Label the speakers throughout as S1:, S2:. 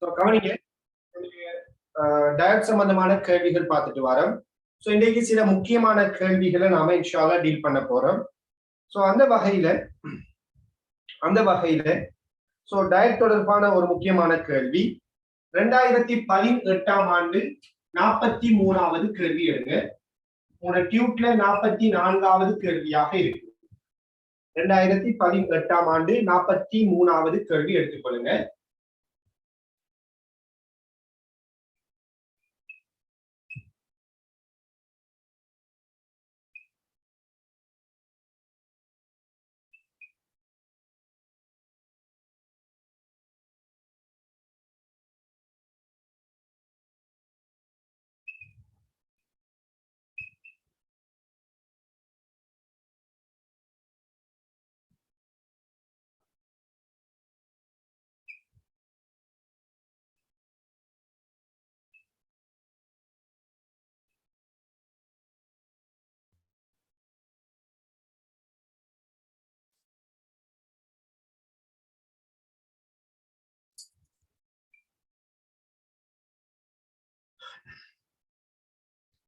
S1: கவனிங்க, டயட் சம்பந்தமான கேள்விகள் பார்த்துட்டு வரோம். ஸோ இன்றைக்கு சில முக்கியமான கேள்விகளை நாம இன்ஷால்லா டீல் பண்ண போறோம். ஸோ அந்த வகையில ஸோ டயட் தொடர்பான ஒரு முக்கியமான கேள்வி 2018 ஆண்டு 43வது கேள்வி எடுங்க. உங்களோட டியூட்ல 44வது கேள்வியாக இருக்கு. 2018 ஆண்டு 43வது கேள்வி எடுத்துக்கொள்ளுங்க.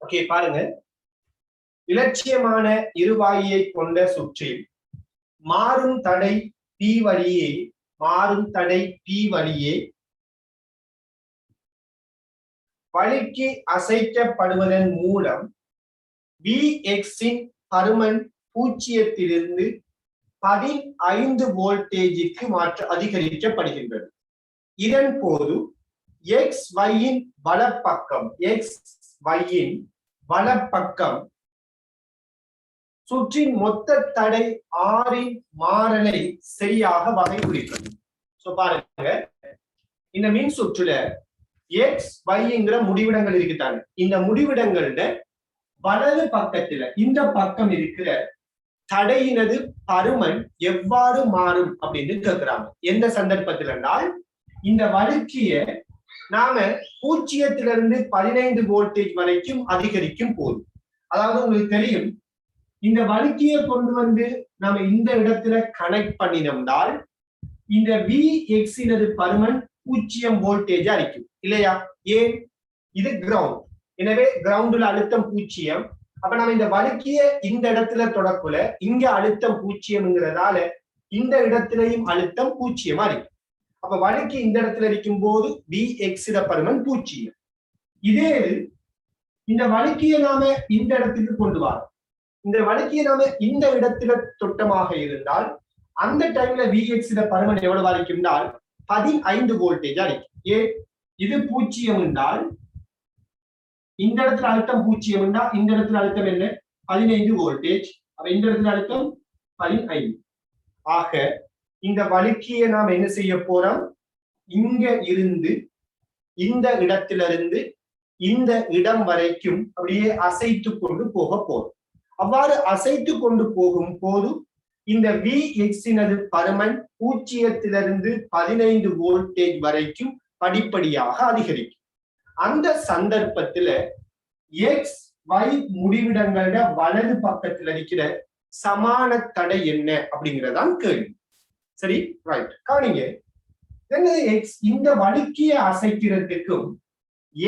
S1: ஓகே, பாருங்க. இலட்சியமான இருவாயை கொண்ட சுற்றில் மாறும் தடை P வழியே வழிக்கு அசைக்கப்படுவதன் மூலம் Vx-இன் பருமன் 0-இலிருந்து 15 வோல்டேஜுக்கு அதிகரிக்கப்படுகின்றது. இதன் போது XY-இன் வலப்பக்கம் சுற்றின் மொத்த தடை R-இன் மாறலை சரியாக வகைப்படுத்தும். சோ பாருங்க, இந்த மின் சுற்றுல XYங்கிற முடிவிடங்கள் இருக்குதாங்க. இந்த முடிவிடங்கள்ல வலது பக்கத்துல இந்த பக்கம் இருக்கிற தடையினது பருமன் எவ்வாறு மாறும் அப்படின்னு கேட்கிறாங்க. எந்த சந்தர்ப்பத்தில் என்றால், இந்த வழுக்கிய நாம 0-இலிருந்து 15 வோல்டேஜ் வரைக்கும் அதிகரிக்கும் போது, அதாவது உங்களுக்கு தெரியும், இந்த வழுக்கிய கொண்டு வந்து நாம இந்த இடத்துல கனெக்ட் பண்ணினோம்னால் இந்த Vx-இனது பருமன் 0 வோல்டேஜ் அளிக்கும் இல்லையா? ஏன்? இது கிரவுண்ட். எனவே கிரவுண்டுல அழுத்தம் 0. அப்ப நம்ம இந்த வழுக்கிய இந்த இடத்துல தொடக்குல இங்க அழுத்தம் 0ங்கிறதால இந்த இடத்திலையும் அழுத்தம் 0 இருக்கு. அப்ப வழுக்கி இந்த இடத்துல இருக்கும் போது Vx-இட பருமன் 0. இதே இந்த வழுக்கிய நாம இந்த இடத்துக்கு கொண்டு வரோம். இந்த வழுக்கிய நாம இந்த இடத்துல தொட்டமாக இருந்தால் அந்த டைம்ல Vx-இட பருமன் எவ்வளவு இருக்கும்னால் 15 வோல்டேஜ் அளிக்கும். ஏன்? இது 0 என்றால் இந்த இடத்துல அழுத்தம் 0 என்றால் இந்த இடத்துல அழுத்தம் என்ன? 15 வோல்டேஜ். அப்ப இந்த இடத்துல அழுத்தம் 15. ஆக இந்த வழுக்கிய நாம் என்ன செய்ய போறோம்? இங்க இருந்து இந்த இடத்திலிருந்து இந்த இடம் வரைக்கும் அப்படியே அசைத்து கொண்டு போக போறோம். அவ்வாறு அசைத்து கொண்டு போகும் போது இந்த Vx-இனது பருமன் 0-இலிருந்து 15 வோல்டேஜ் வரைக்கும் படிப்படியாக அதிகரிக்கும். அந்த சந்தர்ப்பத்துல XY முடிவிடங்களோட வலது பக்கத்தில் இருக்கிற சமான தடை என்ன அப்படிங்கிறதான் கேள்வி. சரி, ரைட். கவனிங்க, இந்த வழுக்கிய அசைக்கிறதுக்கும்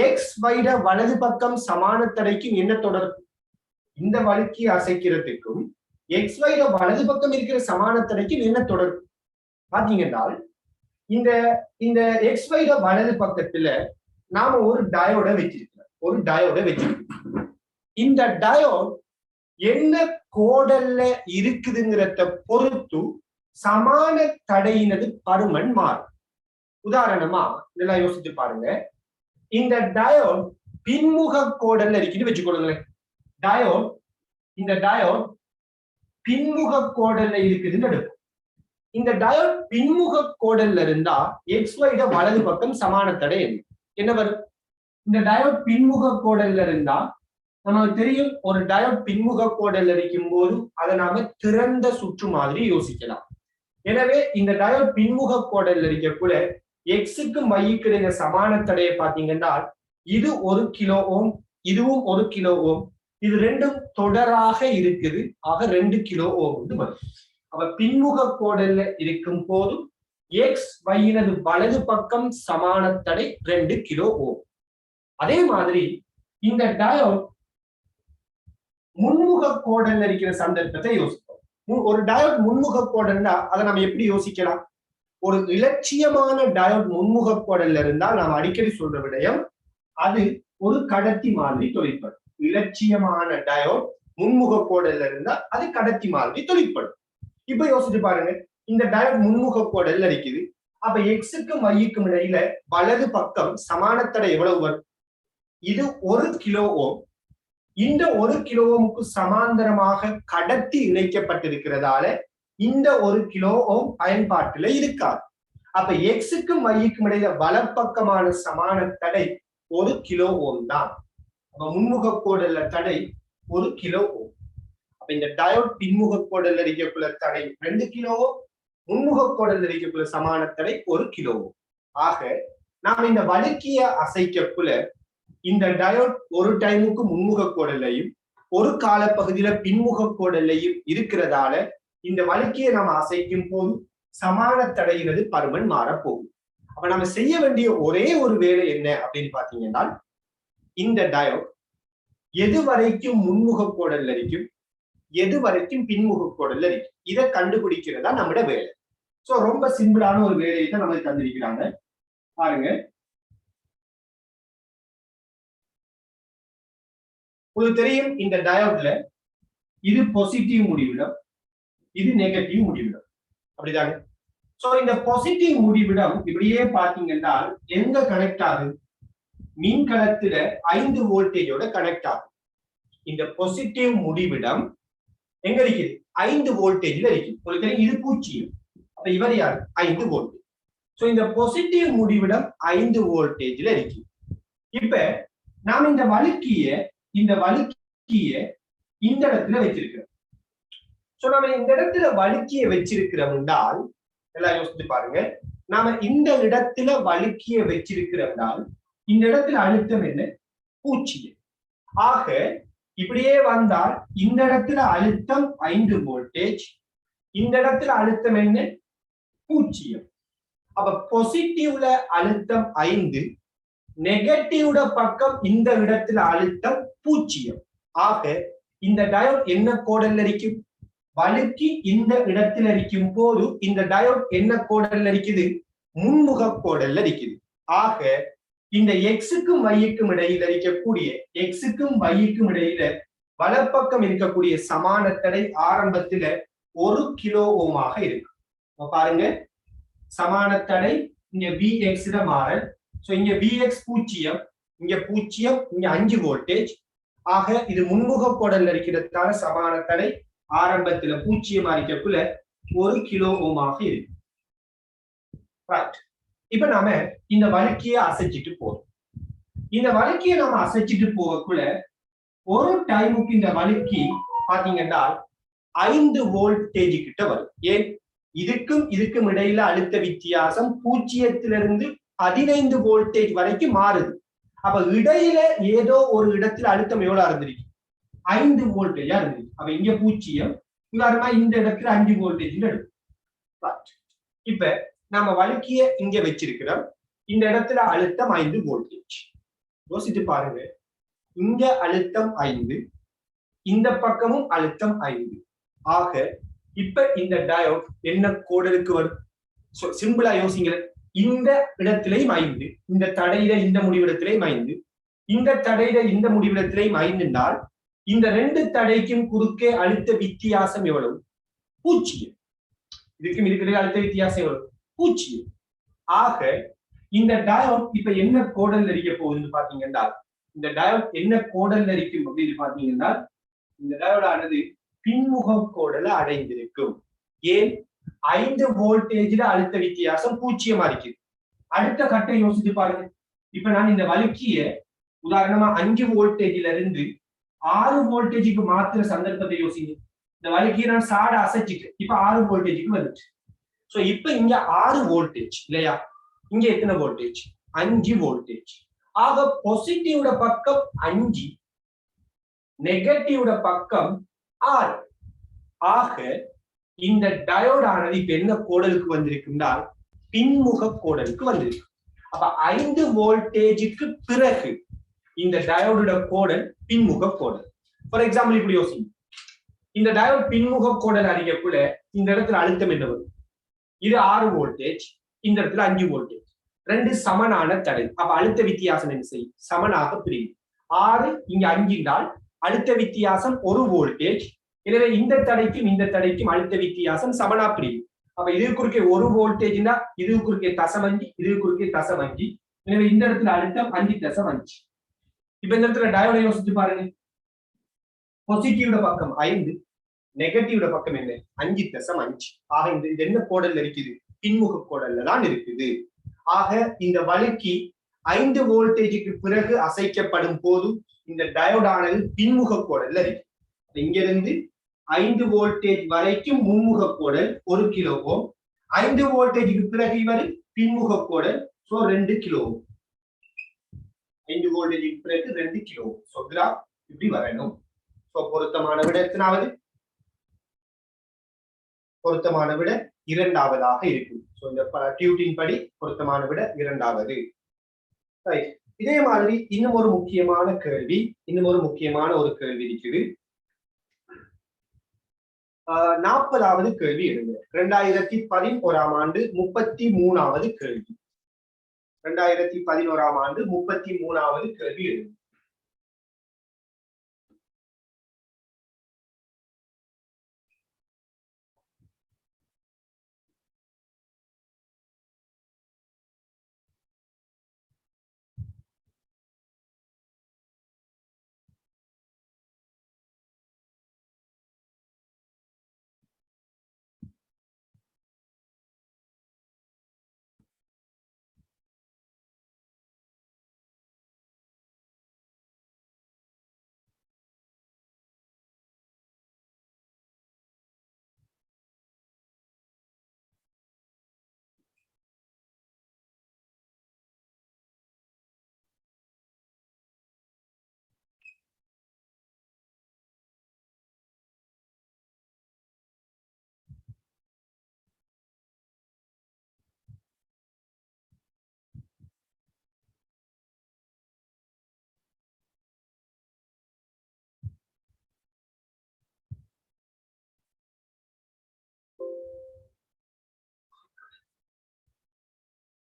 S1: XY வலது பக்கம் சமான தடைக்கும் என்ன தொடர்பு? இந்த வழுக்கிய அசைக்கிறதுக்கும் XY வலது பக்கம் இருக்கிற சமான தடைக்கும் என்ன தொடர்பு பாத்தீங்கன்னா, இந்த XY வலது பக்கத்துல நாம ஒரு டயோட வச்சிருக்கோம். இந்த டயோட் என்ன கோடல்ல இருக்குதுங்கிறத பொறுத்து சமான தடையினது பருமன் மாறும். உதாரணமா இதெல்லாம் யோசிச்சு பாருங்க. இந்த டயோட் பின்முக கோடல்ல இருக்குன்னு வச்சுக்கொள்ளுங்களேன். இந்த டயோட் பின்முக கோடல்ல இருக்குதுன்னு எடுக்கும். இந்த டயோட் பின்முக கோடல்ல இருந்தா XY வலது பக்கம் சமான தடை என்ன வரும்? இந்த டயோட் பின்முக கோடல்ல இருந்தா நமக்கு தெரியும், ஒரு டயோட் பின்முக கோடல்ல இருக்கும் போது அதை நாம திறந்த சுற்று மாதிரி யோசிக்கலாம். எனவே இந்த டயோட் பின்முக கோடல்ல இருக்கக்குள்ள X-க்கும் Y-க்கும் இடையில சமான தடையை பாத்தீங்கன்னா இது 1 கிலோ ஓம், இதுவும் 1 கிலோ ஓம். இது ரெண்டும் தொடராக இருக்குது. ஆக 2 கிலோ ஓம் வரும். அப்ப பின்முக கோடல்ல இருக்கும் போது எக்ஸ் வையினது வலது பக்கம் சமான தடை 2 கிலோ ஓம். அதே மாதிரி இந்த டயோட் முன்முக கோடல் இருக்கிற சந்தர்ப்பத்தை யோசிப்போம். ஒரு டயோட் முன்முக கோடல்னா அதை நம்ம எப்படி யோசிக்கலாம்? ஒரு இலட்சியமான டயோட் முன்முக கோடல்ல இருந்தால் நாம் அடிக்கடி சொல்ற விடயம் அது ஒரு கடத்தி மாதிரி தொழிற்படும். இலட்சியமான டயோட் முன்முக கோடல்ல இருந்தா அது கடத்தி மாதிரி தொழிற்படும். இப்ப யோசிச்சு பாருங்க, இந்த டயோட் முன்முக கோடல்ல இருக்குது. அப்ப எக்ஸுக்கும் ஒய்க்கும் இடையில வலது பக்கம் சமான தடை எவ்வளவு வரும்? இது 1 கிலோ ஓம். இந்த 1 கிலோ ஓமுக்கு சமாந்தரமாக கடத்தி இணைக்கப்பட்டிருக்கிறதால இந்த 1 கிலோ ஓம் பயன்பாட்டுல இருக்காது. அப்ப எக்ஸுக்கும் ஒய்க்கும் இடையில வலப்பக்கமான சமான தடை 1 கிலோ ஓம் தான். அப்ப முன்முக கோடல்ல தடை 1 கிலோ ஓம். அப்ப இந்த டயோட் பின்முக கோடல்ல இருக்கக்குள்ள தடை 2 கிலோ ஓம், முன்முக கோடல்ல இருக்கக்குள்ள சமான தடை 1 கிலோ ஓம். ஆக நாம் இந்த வழுக்கிய அசைக்கக்குள்ள இந்த டயோட் ஒரு டைமுக்கு முன்முக கோடல்லையும் ஒரு காலப்பகுதியில பின்முக கோடல்லையும் இருக்கிறதால இந்த வழுக்கியை நாம் அசைக்கும் போது சமான தடையினது பருமன் மாறப்போகும். அப்ப நம்ம செய்ய வேண்டிய ஒரே ஒரு வேலை என்ன அப்படின்னு பாத்தீங்கன்னா, இந்த டயோட் எது வரைக்கும் முன்முக கோடல்ல இருக்கும், எது வரைக்கும் பின்முக கோடல்ல இருக்கும், இதை கண்டுபிடிக்கிறதா நம்மளோட வேலை. சோ ரொம்ப சிம்பிளான ஒரு வேலையை தான் நமக்கு தந்திருக்கிறாங்க. பாருங்க, உங்களுக்கு தெரியும் இந்த டயோட்ல இது பாசிட்டிவ் முடிவிடம், இது நெகட்டிவ் முடிவிடம், அப்படிதாங்க. சோ இந்த பாசிட்டிவ் முடிவிடம் இப்படியே பாத்தீங்கன்னா எங்க கனெக்ட் ஆகுது? மின்கலத்துல 5 வோல்டேஜோட கனெக்ட் ஆகும். இந்த பாசிட்டிவ் முடிவிடம் எங்க இருக்குது? 5 வோல்டேஜ்ல இருக்கு. உங்களுக்கு தெரியும் இது பூஜ்ஜியம். அப்ப இவர் யாரு? 5 வோல்டேஜ். சோ இந்த பாசிட்டிவ் முடிவிடம் 5 வோல்டேஜ்ல இருக்கு. இப்ப நாம் இந்த வழுக்கிய இந்த இடத்துல வச்சிருக்கிறோம். சோ நம்ம இந்த இடத்துல வழுக்கிய வச்சிருக்கிறோம் என்றால் எல்லாம் யோசித்து பாருங்க, நாம இந்த இடத்துல வழுக்கிய வச்சிருக்கிறோம், இந்த இடத்துல அழுத்தம் என்ன? 0. ஆக இப்படியே வந்தால் இந்த இடத்துல அழுத்தம் 5 வோல்டேஜ், இந்த இடத்துல அழுத்தம் என்ன? 0. அப்ப பாசிட்டிவ்ல அழுத்தம் 5, நெகட்டிவ்ல பக்கம் இந்த இடத்துல அழுத்தம் 0. ஆக இந்த டயோட் என்ன கோடல்ல இருக்கும்? வழுக்கி இந்த இடத்துல இருக்கும் போது இந்த டயோட் என்ன கோடல்ல இருக்குது? முன்முக கோடல்ல இருக்குது. ஆக இந்த எக்ஸுக்கும் ஒய்க்கும் இடையில இருக்கக்கூடிய வலப்பக்கம் இருக்கக்கூடிய சமான தடை ஆரம்பத்துல 1 கிலோ ஓமாக இருக்கு. பாருங்க, சமான தடை இங்க Vx மாறல். சோ இங்க Vx 0, இங்க 0, இங்க 5 வோல்டேஜ். ஆக இது முன்முக கோடல்ல இருக்கிறதால சமான தடை ஆரம்பத்துல 0 இருக்கக்குள்ள 1 கிலோ ஓமாக இருக்கு. ரைட். இப்ப நாம இந்த வழுக்கிய அசைச்சிட்டு போறோம். இந்த வழுக்கிய நாம அசைச்சிட்டு போகக்குள்ள ஒரு டைமுக்கு இந்த வழுக்கி பாத்தீங்கன்னா 5 வோல்டேஜ் கிட்ட வரும். ஏன்? இதுக்கும் இடையில அழுத்த வித்தியாசம் 0 15 வோல்டேஜ் வரைக்கும் மாறுது. அப்ப இடையில ஏதோ ஒரு இடத்துல அழுத்தம் எவ்வளவு இருந்திருக்கு? 5 வோல்டேஜா இருந்திருக்கு. அப்ப இங்க 0, உதாரணமா இந்த இடத்துல 5 வோல்டேஜ் எடுக்கும். இப்ப நாம வழுக்கிய இங்க வச்சிருக்கிறோம். இந்த இடத்துல அழுத்தம் 5 வோல்டேஜ். யோசிச்சு பாருங்க, இங்க அழுத்தம் 5, இந்த பக்கமும் அழுத்தம் 5. ஆக இப்ப இந்த டயோட் என்ன கோடலுக்கு வரும்? சிம்பிளா யோசிங்க, இந்த இடத்திலையும் 5, இந்த தடையில இந்த முடிவிடத்திலையும் 5, இந்த தடையில இந்த முடிவிடத்திலையும் 5 என்றால் இந்த 2 தடைக்கும் குறுக்கே அழுத்த வித்தியாசம் எவ்வளவு? 0. இதுக்கும் இதுக்கிடையே அழுத்த வித்தியாசம் எவ்வளவு? 0. ஆக இந்த டயோட் இப்ப என்ன கோடல் இருக்க போகுதுன்னு பாத்தீங்கன்னா, இந்த டயோட் என்ன கோடல் இருக்கும் அப்படின்னு பாத்தீங்கன்னா, இந்த டயோட் ஆனது பின்முக கோடலை அடைந்திருக்கும். ஏன்? 5 வோல்டேஜ்ல அழுத்த வித்தியாசம் 0 இருக்குது. அடுத்த கட்டம் யோசிச்சு பாருங்க. இப்ப நான் இந்த வழுக்கிய உதாரணமா 5 வோல்டேஜ்ல இருந்து 6 வோல்டேஜுக்கு மாத்திர சந்தர்ப்பத்தை யோசிங்க. இந்த வழுக்கிய நான் சாட அசைச்சிட்டு இப்ப 6 வோல்டேஜுக்கு வந்துச்சு. சோ இப்ப இங்க 6 வோல்டேஜ் இல்லையா? இங்க எத்தனை வோல்டேஜ்? 5 வோல்டேஜ். ஆக பாசிட்டிவோட பக்கம் 5, நெகட்டிவோட பக்கம் 6. ஆக இந்த டயோட் ஆனது இப்ப என்ன கோடலுக்கு வந்திருக்குன்னா பின்முக கோடலுக்கு வந்திருக்கு. அப்ப 5 வோல்டேஜுக்கு பிறகு இந்த டயோட கோடல் பின்முக கோடல். ஃபார் எக்ஸாம்பிள் இப்படி யோசிங்க, இந்த டயோட் பின்முக கோடல் அறியக்குள்ள இந்த இடத்துல அழுத்தம் என்ன வரும்? இது 6 வோல்டேஜ், இந்த இடத்துல 5 வோல்டேஜ், ரெண்டு சமனான தடை. அப்ப அழுத்த வித்தியாசம் என்ன செய்யும்? சமனாக பிரியும். 6 இங்க 5 என்றால் அழுத்த வித்தியாசம் 1 வோல்டேஜ். எனவே இந்த தடைக்கும் இந்த தடைக்கும் அழுத்த வித்தியாசம் சமனா பிரியும். அப்ப இது குறுக்கே 1 வோல்டேஜ்னா இது குறுக்கே தசமஞ்சி, இது குறுக்கே தசமஞ்சி. எனவே இந்த இடத்துல அழுத்தம் 5.5. இப்ப இந்த இடத்துல டயோட யோசிச்சு பாருங்க. பாசிட்டிவோட பக்கம் 5, நெகட்டிவோட பக்கம் என்ன? 5.5. ஆக இந்த என்ன கோடல்ல இருக்குது? பின்முக கோடல்ல தான் இருக்குது. ஆக இந்த வழுக்கி 5 வோல்டேஜுக்கு பிறகு அசைக்கப்படும் போது இந்த டயோடானது பின்முக கோடல்ல இருக்கு. இங்க இருந்து 5 வோல்டேஜ் வரைக்கும் முன்முக கோடல் 1 கிலோ ஓம், 5 வோல்டேஜுக்கு பிறகு இவர் பின்முக கோடல் 2 கிலோ ஓம். 5 வோல்டேஜுக்கு பிறகு 2 கிலோ ஓம். கிராஃப் இப்படி வரணும். பொருத்தமான விட எத்தனாவது? பொருத்தமான விட 2ஆவதாக இருக்கும். இந்த டியூட்டின் படி பொருத்தமான விட 2ஆவது. இதே மாதிரி இன்னும் ஒரு முக்கியமான கேள்வி, ஒரு கேள்வி இருக்குது. 40வது கேள்வி எடுங்க. 2011ஆம் ஆண்டு 33வது கேள்வி. 2011ஆம் ஆண்டு 33வது கேள்வி எடுங்க.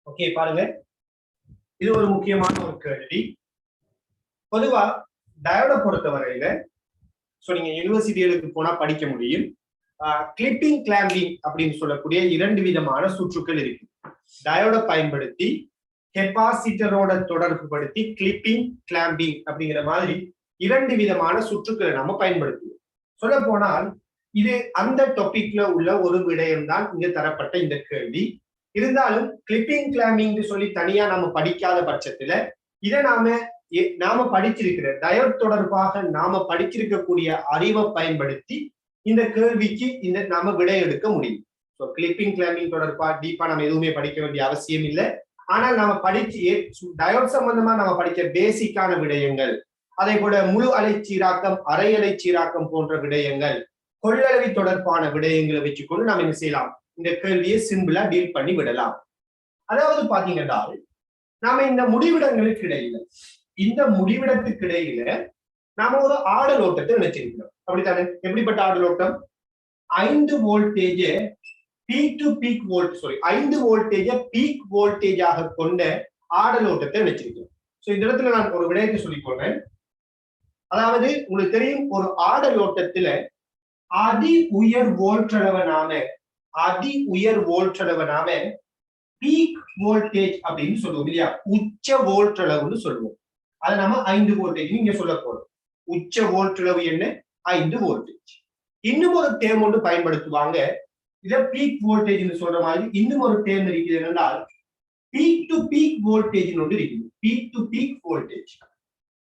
S1: ஓகே, பாருங்க, இது ஒரு முக்கியமான ஒரு கேள்வி. பொதுவா டயோட பொறுத்தவரையில நீங்க யூனிவர்சிட்டிகளுக்கு போனா படிக்க முடியும். கிளிப்பிங் கிளாம்பிங் அப்படின்னு சொல்லக்கூடிய 2 விதமான சுற்றுக்கள் இருக்கு. டயோட பயன்படுத்தி கெப்பாசிட்டரோட தொடர்பு படுத்தி கிளிப்பிங் கிளாம்பிங் அப்படிங்கிற மாதிரி 2 விதமான சுற்றுக்களை நம்ம பயன்படுத்துவோம். சொல்ல போனால் இது அந்த டாபிக்ல உள்ள ஒரு விடயம் தான் இங்க தரப்பட்ட இந்த கேள்வி. இருந்தாலும் கிளிப்பிங் கிளாம்பிங் சொல்லி தனியா நாம படிக்காத பட்சத்துல இதை நாம படிச்சிருக்கிற டயோட் தொடர்பாக நாம படிச்சிருக்கக்கூடிய அறிவை பயன்படுத்தி இந்த கேள்விக்கு நாம விடை எடுக்க முடியும். கிளிப்பிங் கிளாம்பிங் தொடர்பா டீப்பா நம்ம எதுவுமே படிக்க வேண்டிய அவசியம் இல்லை. ஆனால் நாம படிச்சு டயோட் சம்பந்தமா நம்ம படிக்க பேசிக்கான விடயங்கள், அதே போல முழு அலைச்சீராக்கம், அரை அலைச்சீராக்கம் போன்ற விடயங்கள், கொள்ளளவி தொடர்பான விடயங்களை வச்சுக்கொண்டு நாம் என்ன செய்யலாம்? இந்த கேள்வியை சிம்பிளா டீல் பண்ணி விடலாம். அதாவது பாத்தீங்கன்னா நாம இந்த முடிவிடங்களுக்கு இடையில, இந்த முடிவிடத்துக்கு இடையில நாம ஒரு ஆடல் ஓட்டத்தை நினைச்சிருக்கிறோம். அப்படித்தானே? எப்படிப்பட்ட ஆடல் ஓட்டம்? 5 voltage peak to peak volt 5 voltage peak வோல்டேஜாக கொண்ட ஆடல் ஓட்டத்தை நினைச்சிருக்கிறோம். இந்த இடத்துல நான் ஒரு விடயத்தை சொல்லிக்கொள்றேன். அதாவது உங்களுக்கு தெரியும், ஒரு ஆடல் ஓட்டத்துல அதி உயர் வோல்ட் நாம பீக் வோல்டேஜ் அப்படின்னு சொல்லுவோம் இல்லையா? உச்ச வோல்ட் அளவுன்னு சொல்லுவோம். அதை நம்ம 5 வோல்டேஜ் இங்க சொல்ல போறோம். உச்ச வோல்ட் அளவு என்ன? 5 வோல்டேஜ். இன்னும் ஒரு டேர்ம் ஒன்று பயன்படுத்துவாங்க. இத பீக் வோல்டேஜ் சொல்ற மாதிரி இன்னும் ஒரு டேர்ம் இருக்குது. என்னென்றால் பீக் டு பீக் வோல்டேஜ் ஒன்று இருக்குது. Peak to peak voltage.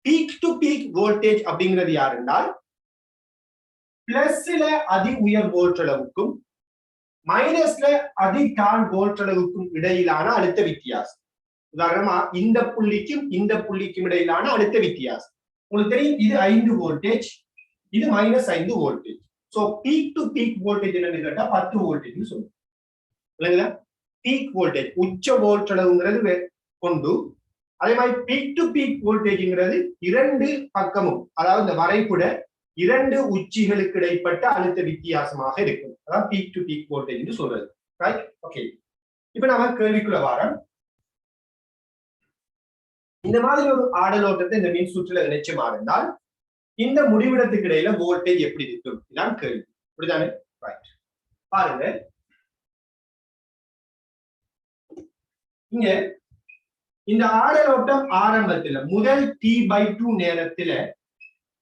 S1: Peak to peak voltage அப்படிங்கிறது யார் என்றால் பிளஸ்ல அதி உயர் வோல்ட் அளவுக்கும் மைனஸ்ல அதி தான் வோல்ட் அளவுக்கும் இடையிலான அழுத்த வித்தியாசம். உதாரணமா இந்த புள்ளிக்கும் இந்த புள்ளிக்கும் இடையிலான அழுத்த வித்தியாசம். உங்களுக்கு தெரியும், இது 5 வோல்டேஜ், இது -5 voltage. So peak to peak voltage என்னன்னு கேட்டா 10 வோல்டேஜ் சொல்லுங்க. இல்லைங்களா? பீக் வோல்டேஜ் உச்ச வோல்டளவுங்கிறது கொண்டு, அதே மாதிரி பீக் டு பீக் வோல்டேஜ்ங்கிறது இரண்டு பக்கமும், அதாவது இந்த வரைபட இரண்டு உச்சிகளுக்கு இடைப்பட்ட அழுத்த வித்தியாசமாக இருக்கும். அதான் பீக் டு பீக் வோல்டேஜ் சொல்றது. ரைட்? ஓகே. இப்ப நாம கேள்விக்குள்ள வாரம். இந்த மாதிரி ஒரு ஆடலோட்டத்தை இந்த மின் சுற்றுல இணைச்சமா இருந்தால் இந்த முடிவிடத்துக்கு இடையில வோல்டேஜ் எப்படி இருக்கும்? இதான் கேள்வி. அப்படிதானே? ரைட். பாருங்க, இங்க இந்த ஆடலோட்டம் ஆரம்பத்துல முதல் T/2 நேரத்துல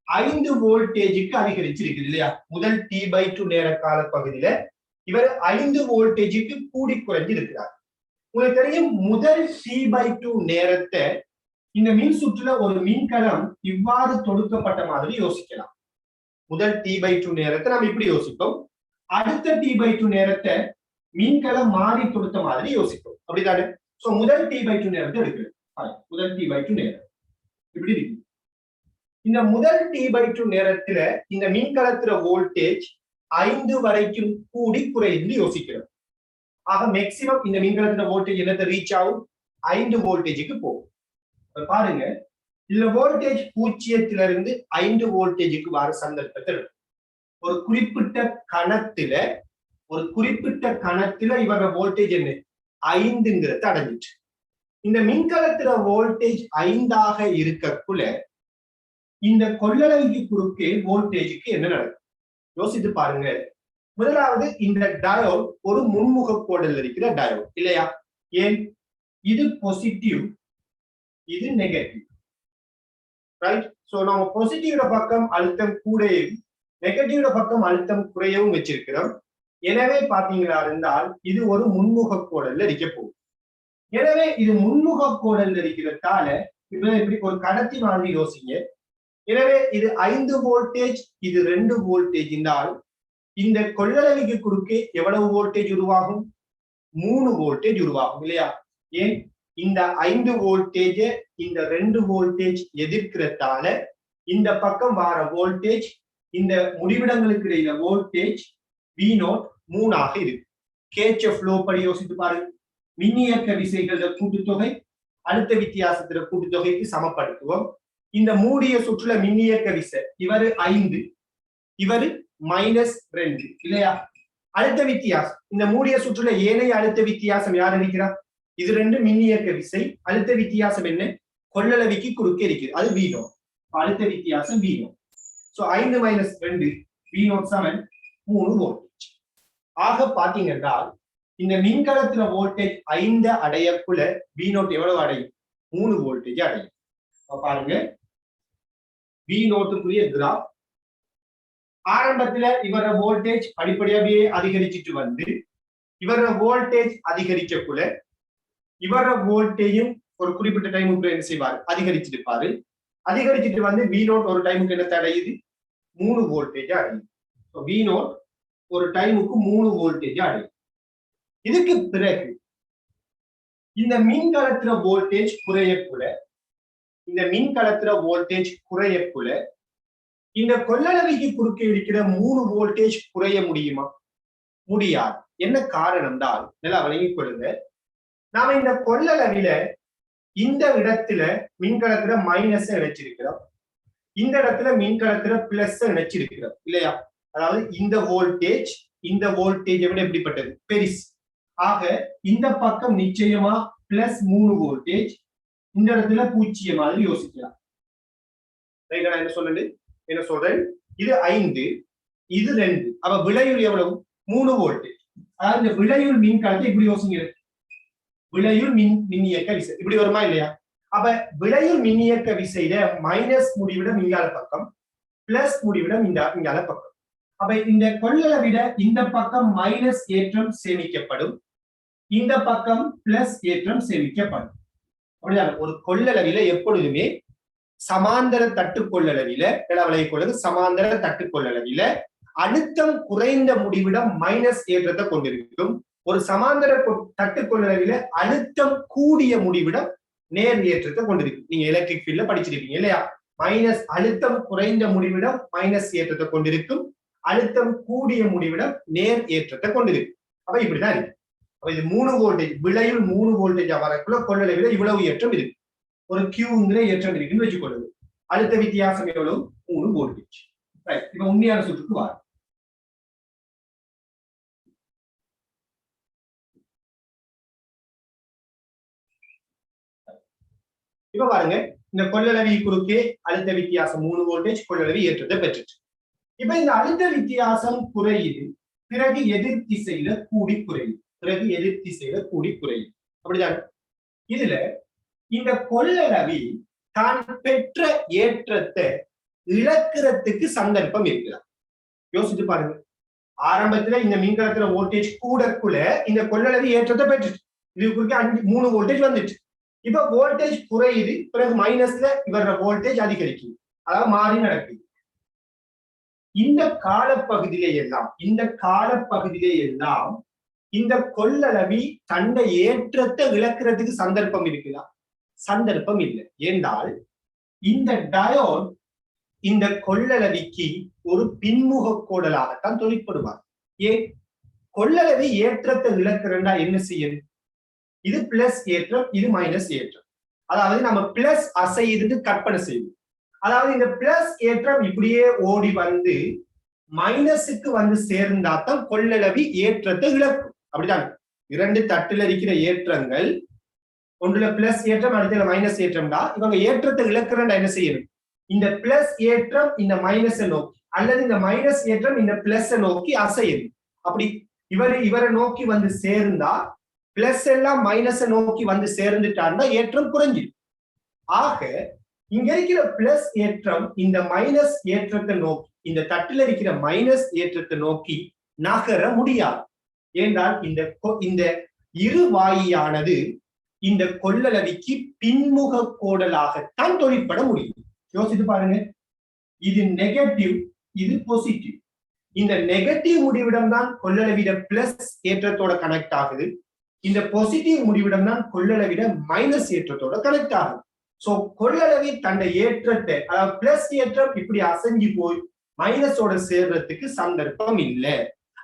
S1: 5 வோல்டேஜுக்கு அதிகரிச்சிருக்குது இல்லையா? முதல் T/2 நேர கால பகுதியில இவர் 5 வோல்டேஜுக்கு கூடி குறைஞ்சு இருக்கிறார். உங்களுக்கு தெரியும், முதல் T/2 நேரத்தை இந்த மின் சுற்றுல ஒரு மின்கலம் இவ்வாறு தொடுக்கப்பட்ட மாதிரி யோசிக்கலாம். முதல் T/2 நேரத்தை நாம் இப்படி யோசிப்போம். அடுத்த T/2 நேரத்தை மின்கலம் மாறி தொடுத்த மாதிரி யோசிப்போம். அப்படித்தானே? சோ முதல் T/2 நேரத்தை எடுக்கிறேன். முதல் T/2 நேரம் இப்படி இருக்கு. இந்த முதல் T/2 நேரத்துல இந்த மின்கலத்துல வோல்டேஜ் 5 வரைக்கும் கூடி குறைந்து யோசிக்கிறோம். ஆக மேக்சிமம் இந்த மின்கலத்துல வோல்டேஜ் என்னத்தை ரீச் ஆகும்? 5 வோல்டேஜுக்கு போகும். பாருங்க, இதுல வோல்டேஜ் 0 5 வோல்டேஜுக்கு வர சந்தர்ப்பத்தில் ஒரு குறிப்பிட்ட கணத்துல இவர வோல்டேஜ் என்ன 5ங்கிறத அடைஞ்சிட்டு, இந்த மின்கலத்துல வோல்டேஜ் 5ஆக இருக்கக்குள்ள இந்த கொள்ளளவுக்கு குறுக்கே வோல்டேஜுக்கு என்ன நடக்கும்? யோசித்து பாருங்க. முதலாவது, இந்த டயோட் ஒரு முன்முக கோடல் இருக்கிற டயோட் இல்லையா? ஏன்? இது பாசிட்டிவ், இது நெகட்டிவ். ரைட்? சோ நம்ம பாசிட்டிவ் பக்கம் அழுத்தம் கூடயும் நெகட்டிவ் பக்கம் அழுத்தம் குறையவும் வச்சிருக்கிறோம். எனவே பாத்தீங்களா இருந்தால் இது ஒரு முன்முக கோடல்ல இருக்க போகுது. எனவே இது முன்முக கோடல்ல இருக்கிறதால இப்படி ஒரு கடத்தி மாதிரி யோசிங்க. எனவே இது 5 வோல்டேஜ், இது 2 வோல்டேஜ் என்றால் இந்த கொள்ளளவுக்கு குறுக்கே எவ்வளவு வோல்டேஜ் உருவாகும்? 3 வோல்டேஜ் உருவாகும் இல்லையா? ஏன்? இந்த 5 வோல்டேஜ் இந்த 2 வோல்டேஜ் எதிர்க்கிறதால இந்த பக்கம் வர வோல்டேஜ், இந்த முடிவிடங்களுக்கு இடையில வோல்டேஜ் V0 3 ஆக இருக்கு. கேச்எஃப் லோ படி யோசித்து பாருங்க. மின்னியக்க விசைகள கூட்டுத்தொகை அழுத்த வித்தியாசத்தில கூட்டுத்தொகைக்கு சமப்படுத்துவோம். இந்த மூடிய சுற்றுல மின்னியக்க விசை இவரு 5, இவரு -2 இல்லையா? அழுத்த வித்தியாசம் இந்த மூடிய சுற்றுல ஏனைய அழுத்த வித்தியாசம் யார் இருக்கிறார்? இது 2 மின்னியக்க விசை. அழுத்த வித்தியாசம் என்ன? கொள்ளளவுக்கு குறுக்கே இருக்குது, அது V0. அழுத்த வித்தியாசம் V0. So 5 - 2 V0 = 3 voltage. ஆக பாத்தீங்கன்னா இந்த மின்கலத்துல வோல்டேஜ் 5 அடையக்குள்ள V0 எவ்வளவு அடையும்? 3 வோல்டேஜ் அடையும். பாருங்க, V0க்குரிய கிராஃப். ஆரம்பத்துல இவர வோல்டேஜ் படிப்படியாவே அதிகரிச்சுட்டு வந்து இவர வோல்டேஜ் அதிகரிக்கக்குள்ள இவர வோல்டேஜும் ஒரு குறிப்பிட்ட டைமுக்கு என்ன செய்வாரு? அதிகரிச்சிருப்பாரு. அதிகரிச்சுட்டு வந்து V0 ஒரு டைமுக்கு என்ன அடையுது? 3 வோல்டேஜ் அடையுது. V0 ஒரு டைமுக்கு 3 வோல்டேஜ் அடையும். இதுக்கு பிறகு இந்த மின்கலத்துல வோல்டேஜ் குறையக்குள்ள இந்த கொள்ளளவுக்கு குறுக்கே இருக்கிற 3 வோல்டேஜ் குறைய முடியுமா? முடியாது. என்ன காரணம் தான் நல்லா வழங்கிக் கொள்ளுங்க. நாம இந்த கொள்ளளவில இந்த இடத்துல மின்கலத்துல மைனஸ் இணைச்சிருக்கிறோம், இந்த இடத்துல மின்கலத்துல பிளஸ் இணைச்சிருக்கிறோம் இல்லையா? அதாவது இந்த வோல்டேஜ் விட எப்படிப்பட்டது? பெரிஸ். ஆக இந்த பக்கம் நிச்சயமா +3 வோல்டேஜ், இந்த இடத்துல 0 மாதிரி யோசிக்கலாம். என்ன சொல்றேன்? இது 5, இது 2. அப்ப விளையுள் எவ்வளவு? 3 வோல்டேஜ். அதாவது இந்த விளையுள் மின்கலத்தை இப்படி யோசிங்க. விளையுள் மின்னியக்க விசை இப்படி வருமா இல்லையா? அப்ப விளையுள் மின்னியக்க விசையில மைனஸ் முடிவிட மின்கால பக்கம், பிளஸ் முடிவிட மின்கால பக்கம். அப்ப இந்த கொள்ளளவிட இந்த பக்கம் மைனஸ் ஏற்றம் சேமிக்கப்படும், இந்த பக்கம் பிளஸ் ஏற்றம் சேமிக்கப்படும். அப்படிதான் ஒரு கொள்ளளவில எப்பொழுதுமே சமாந்தர தட்டு கொள்ளளவில சமாந்தர தட்டு கொள்ளளவில அழுத்தம் குறைந்த முடிவிடம் மைனஸ் ஏற்றத்தை கொண்டிருக்கும். ஒரு சமாந்தர தட்டு கொள்ளளவில அழுத்தம் கூடிய முடிவிடம் நேர் ஏற்றத்தை கொண்டிருக்கும். நீங்க எலக்ட்ரிக் ஃபீல்ட்ல படிச்சிருக்கீங்க இல்லையா? மைனஸ் அழுத்தம் குறைந்த முடிவிடம் மைனஸ் ஏற்றத்தை கொண்டிருக்கும், அழுத்தம் கூடிய முடிவிடம் நேர் ஏற்றத்தை கொண்டிருக்கும். அப்ப இப்படிதான் இருக்கு. அப்ப இது 3 வோல்டேஜ், விளைவில் 3 வோல்டேஜ் வரக்குள்ள கொள்ளளவில் இவ்வளவு ஏற்றம் இருக்கு. ஒரு கியூங்கிற ஏற்றம் இருக்குன்னு வச்சுக்கொள்ளுது. அடுத்த வித்தியாசம் எவ்வளவு? 3 வோல்டேஜ். இப்ப உண்மையான சுற்றுக்கு வர இப்ப பாருங்க, இந்த கொள்ளளவி குறுக்கே அழுத்த வித்தியாசம் 3 வோல்டேஜ், கொள்ளளவி ஏற்றத்தை பெற்றுச்சு. இப்ப இந்த அழுத்த வித்தியாசம் குறையுது, பிறகு எதிர் திசையில கூடி குறையுது, பிறகு எதிர் திசையில கூடி குறையுது. அப்படிதான். இதுல இந்த கொள்ளளவி தான் பெற்ற ஏற்றத்தை இழக்கிறதுக்கு சந்தர்ப்பம் இருக்கிறார். யோசிச்சு பாருங்க. ஆரம்பத்துல இந்த மின்கலத்துல வோல்டேஜ் கூடக்குள்ள இந்த கொள்ளளவி ஏற்றத்தை பெற்றுச்சு. இது குறுக்கே 3 வோல்டேஜ் வந்துச்சு. இப்ப வோல்டேஜ் குறையுது, பிறகு மைனஸ்ல இவர வோல்டேஜ் அதிகரிக்குது, அதாவது மாறி நடக்குது. இந்த காலப்பகுதியிலே எல்லாம் இந்த கொள்ளளவி தன்னை ஏற்றத்தை இழக்கிறதுக்கு சந்தர்ப்பம் இருக்குதா? சந்தர்ப்பம் இல்லை. என்றால் இந்த டயோட் இந்த கொள்ளளவிக்கு ஒரு பின்முக கோடலாகத்தான் தொழிற்படுவார். ஏன்? கொள்ளளவி ஏற்றத்தை இழக்கிறண்டா என்ன செய்யணும்? இது பிளஸ் ஏற்றம், இது மைனஸ் ஏற்றம். அதாவது நம்ம பிளஸ் அசையிருந்து கற்பனை செய்வோம். அதாவது இந்த பிளஸ் ஏற்றம் இப்படியே ஓடி வந்து மைனஸுக்கு வந்து சேர்ந்தாத்தான் கொள்ளளவி ஏற்றத்தை இழக்கும். அப்படிதான். 2 தட்டுல இருக்கிற ஏற்றங்கள், ஒன்றுல பிளஸ் ஏற்றம், அடுத்த மைனஸ் ஏற்றம்டா. இவங்க ஏற்றத்தை இழக்கிறண்டா என்ன செய்யணும்? இந்த பிளஸ் ஏற்றம் இந்த மைனஸை நோக்கி, அல்லது இந்த மைனஸ் ஏற்றம் இந்த பிளஸ் நோக்கி அசையுது. அப்படி இவரை நோக்கி வந்து சேர்ந்தா பிளஸ் எல்லாம் மைனஸை நோக்கி வந்து சேர்ந்துட்டான்னா ஏற்றம் குறைஞ்சிடும். ஆக இங்க இருக்கிற பிளஸ் ஏற்றம் இந்த மைனஸ் ஏற்றத்தை நோக்கி, இந்த தட்டில் இருக்கிற மைனஸ் ஏற்றத்தை நோக்கி நகர முடியாது. ஏனென்றால் இந்த இரு வாயியானது இந்த கொள்ளளவிக்கு பின்முக கோடலாகத்தான் தொழிற்பட முடியும். யோசித்து பாருங்க. இது நெகட்டிவ், இது பாசிட்டிவ். இந்த நெகட்டிவ் முடிவிடம் தான் கொள்ளளவிட பிளஸ் ஏற்றத்தோட கனெக்ட் ஆகுது. இந்த பாசிட்டிவ் முடிவிடம் தான் கொள்ளளவிட மைனஸ் ஏற்றத்தோட கனெக்ட் ஆகுது. சோ கொள்ளளவி தன்னை ஏற்றத்தை, அதாவது பிளஸ் ஏற்றம் இப்படி அசைஞ்சு போய் மைனஸோட சேர்றதுக்கு சந்தர்ப்பம் இல்லை,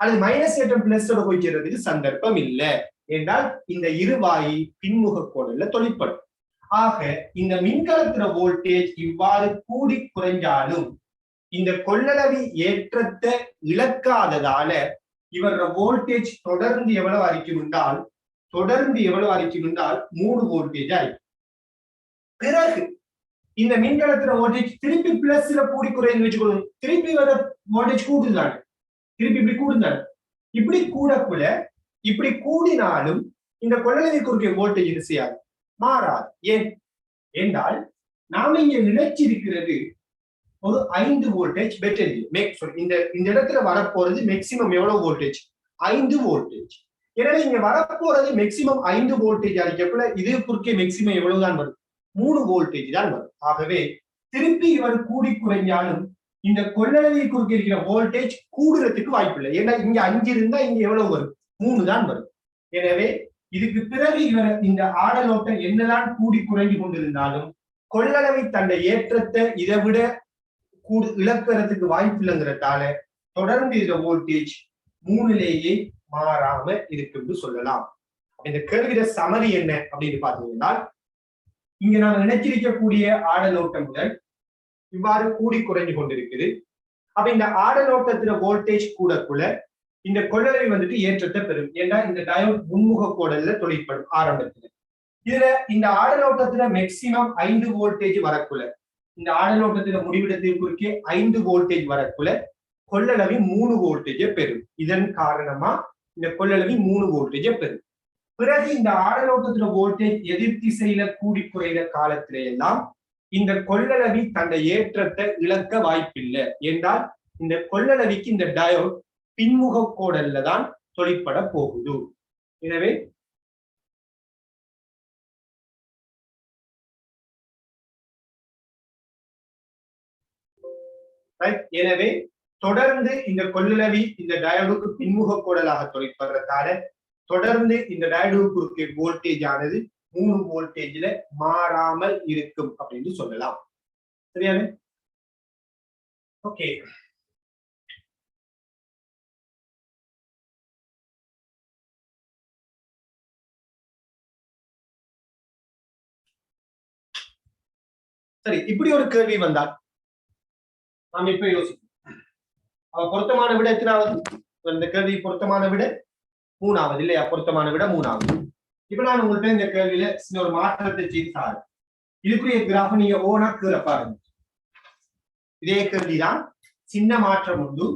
S1: அல்லது மைனஸ் ஏற்றம் பிளஸோட போய் சேர்றதுக்கு சந்தர்ப்பம் இல்லை. என்றால் இந்த இருவாயி பின்முக கோடல்ல தொழிற்படும். ஆக இந்த மின்கலத்திர வோல்டேஜ் இவ்வாறு கூடி குறைஞ்சாலும் இந்த கொள்ளளவி ஏற்றத்தை இழக்காததால இவர வோல்டேஜ் தொடர்ந்து எவ்வளவு அறிக்கணும்னால் 3 வோல்டேஜ் ஆயிடும். பிறகு இந்த மின்கலத்திர வோல்டேஜ் திருப்பி பிளஸ்ல கூடி குறைன்னு வச்சுக்கணும். திருப்பி வர வோல்டேஜ் கூடுதானே, திருப்பி இப்படி கூடுதானே. இப்படி கூடக்குள்ள இப்படி கூடினாலும் இந்த கொள்ளளவி குறுக்கே வோல்டேஜ் என்ன செய்யாது? மாறாது. ஏன் என்றால் நாம இங்க நினைச்சிருக்கிறது ஒரு 5 வோல்டேஜ் பேட்டரி. இந்த இடத்துல வரப்போறது மேக்சிமம் எவ்வளவு வோல்டேஜ்? 5 வோல்டேஜ். எனவே இங்க வரப்போறது மேக்சிமம் 5 வோல்டேஜ் அடிக்கக்குள்ள இது குறுக்கே மேக்சிமம் எவ்வளவுதான் வரும்? 3 வோல்டேஜ் தான் வரும். ஆகவே திருப்பி இவர் கூடி குறைஞ்சாலும் இந்த கொள்ளளவி குறுக்கே இருக்கிற வோல்டேஜ் கூடுறதுக்கு வாய்ப்பு இல்லை. ஏன்னா இங்க 5 இருந்தா இங்க எவ்வளவு வரும்? 3 தான் வரும். எனவே இதுக்கு பிறகு இவர் இந்த ஆடலோட்டம் என்னதான் கூடி குறைஞ்சு கொண்டிருந்தாலும் கொள்ளளவி தன்னை ஏற்றத்தை இதை விட இழக்கிறதுக்கு வாய்ப்பு இல்லைங்கிறதால தொடர்ந்து இந்த வோல்டேஜ் 3லேயே மாறாம இருக்குன்னு சொல்லலாம். இந்த கேள்வியில சமரி என்ன அப்படின்னு பாத்தீங்கன்னா, இங்க நாம நினைச்சிருக்கக்கூடிய ஆடலோட்டங்கள் இவ்வாறு கூடி குறைஞ்சு கொண்டிருக்குது. அப்ப இந்த ஆடலோட்டத்துல வோல்டேஜ் கூடக்குள்ள இந்த கொள்ளளவி வந்துட்டு ஏற்றத்தை பெறும். ஏன்னா இந்த டயோட் முன்முக கோடல்ல தொழிற்படும் ஆரம்பத்துல. இதுல இந்த ஆடலோட்டத்துல மேக்சிமம் 5 வோல்டேஜ் வரக்குள்ள, இந்த ஆடலோட்டத்துல முடிவிடத்திற்கு குறுக்கே 5 வோல்டேஜ் வரக்குள்ள கொள்ளளவி 3 வோல்டேஜை பெறும். இதன் காரணமா இந்த கொள்ளளவி 3 வோல்டேஜை பெறும். பிறகு இந்த ஆடலோட்டத்துல வோல்டேஜ் எதிர் திசையில கூடி குறைந்த காலத்தில எல்லாம் இந்த கொள்ளளவி தன்னை ஏற்றத்தை இழக்க வாய்ப்பில்லை. என்றால் இந்த கொள்ளளவிக்கு இந்த டயோட் பின்முக கோடல்ல தான் தொழிற்பட போகுது. எனவே எனவே தொடர்ந்து இந்த கொள்ளளவி இந்த டயோடுக்கு பின்முக கோடலாக தொழிற்படுறதால தொடர்ந்து இந்த டயோடு குறுக்கே வோல்டேஜ் ஆனது 3 வோல்டேஜ்ல மாறாமல் இருக்கும் அப்படின்னு சொல்லலாம். சரியானே? ஓகே. சரி, இப்படி ஒரு கேள்வி வந்தால் நாம் இப்ப யோசிப்போம். பொருத்தமான விட எத்தனாவது? இந்த கேள்வி பொருத்தமான விட 3வது இல்லையா? பொருத்தமான விட 3வது. இப்ப நான் உங்கள்கிட்ட இந்த கேள்வியில சின்ன ஒரு மாற்றத்தை செய்து சார். இதுக்குரிய கிராஃப் நீங்க ஓனா கீழே பாருங்க. இதே கேள்விதான், சின்ன மாற்றம் உண்டு.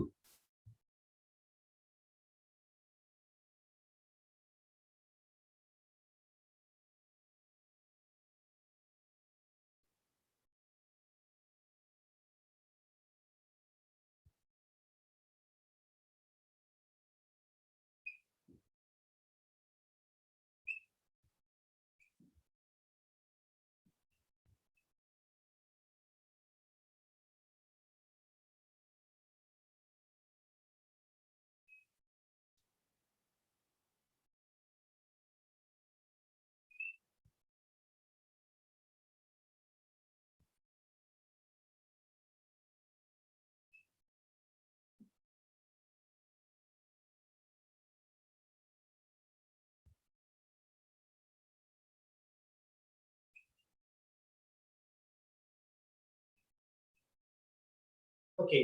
S1: ஓகே,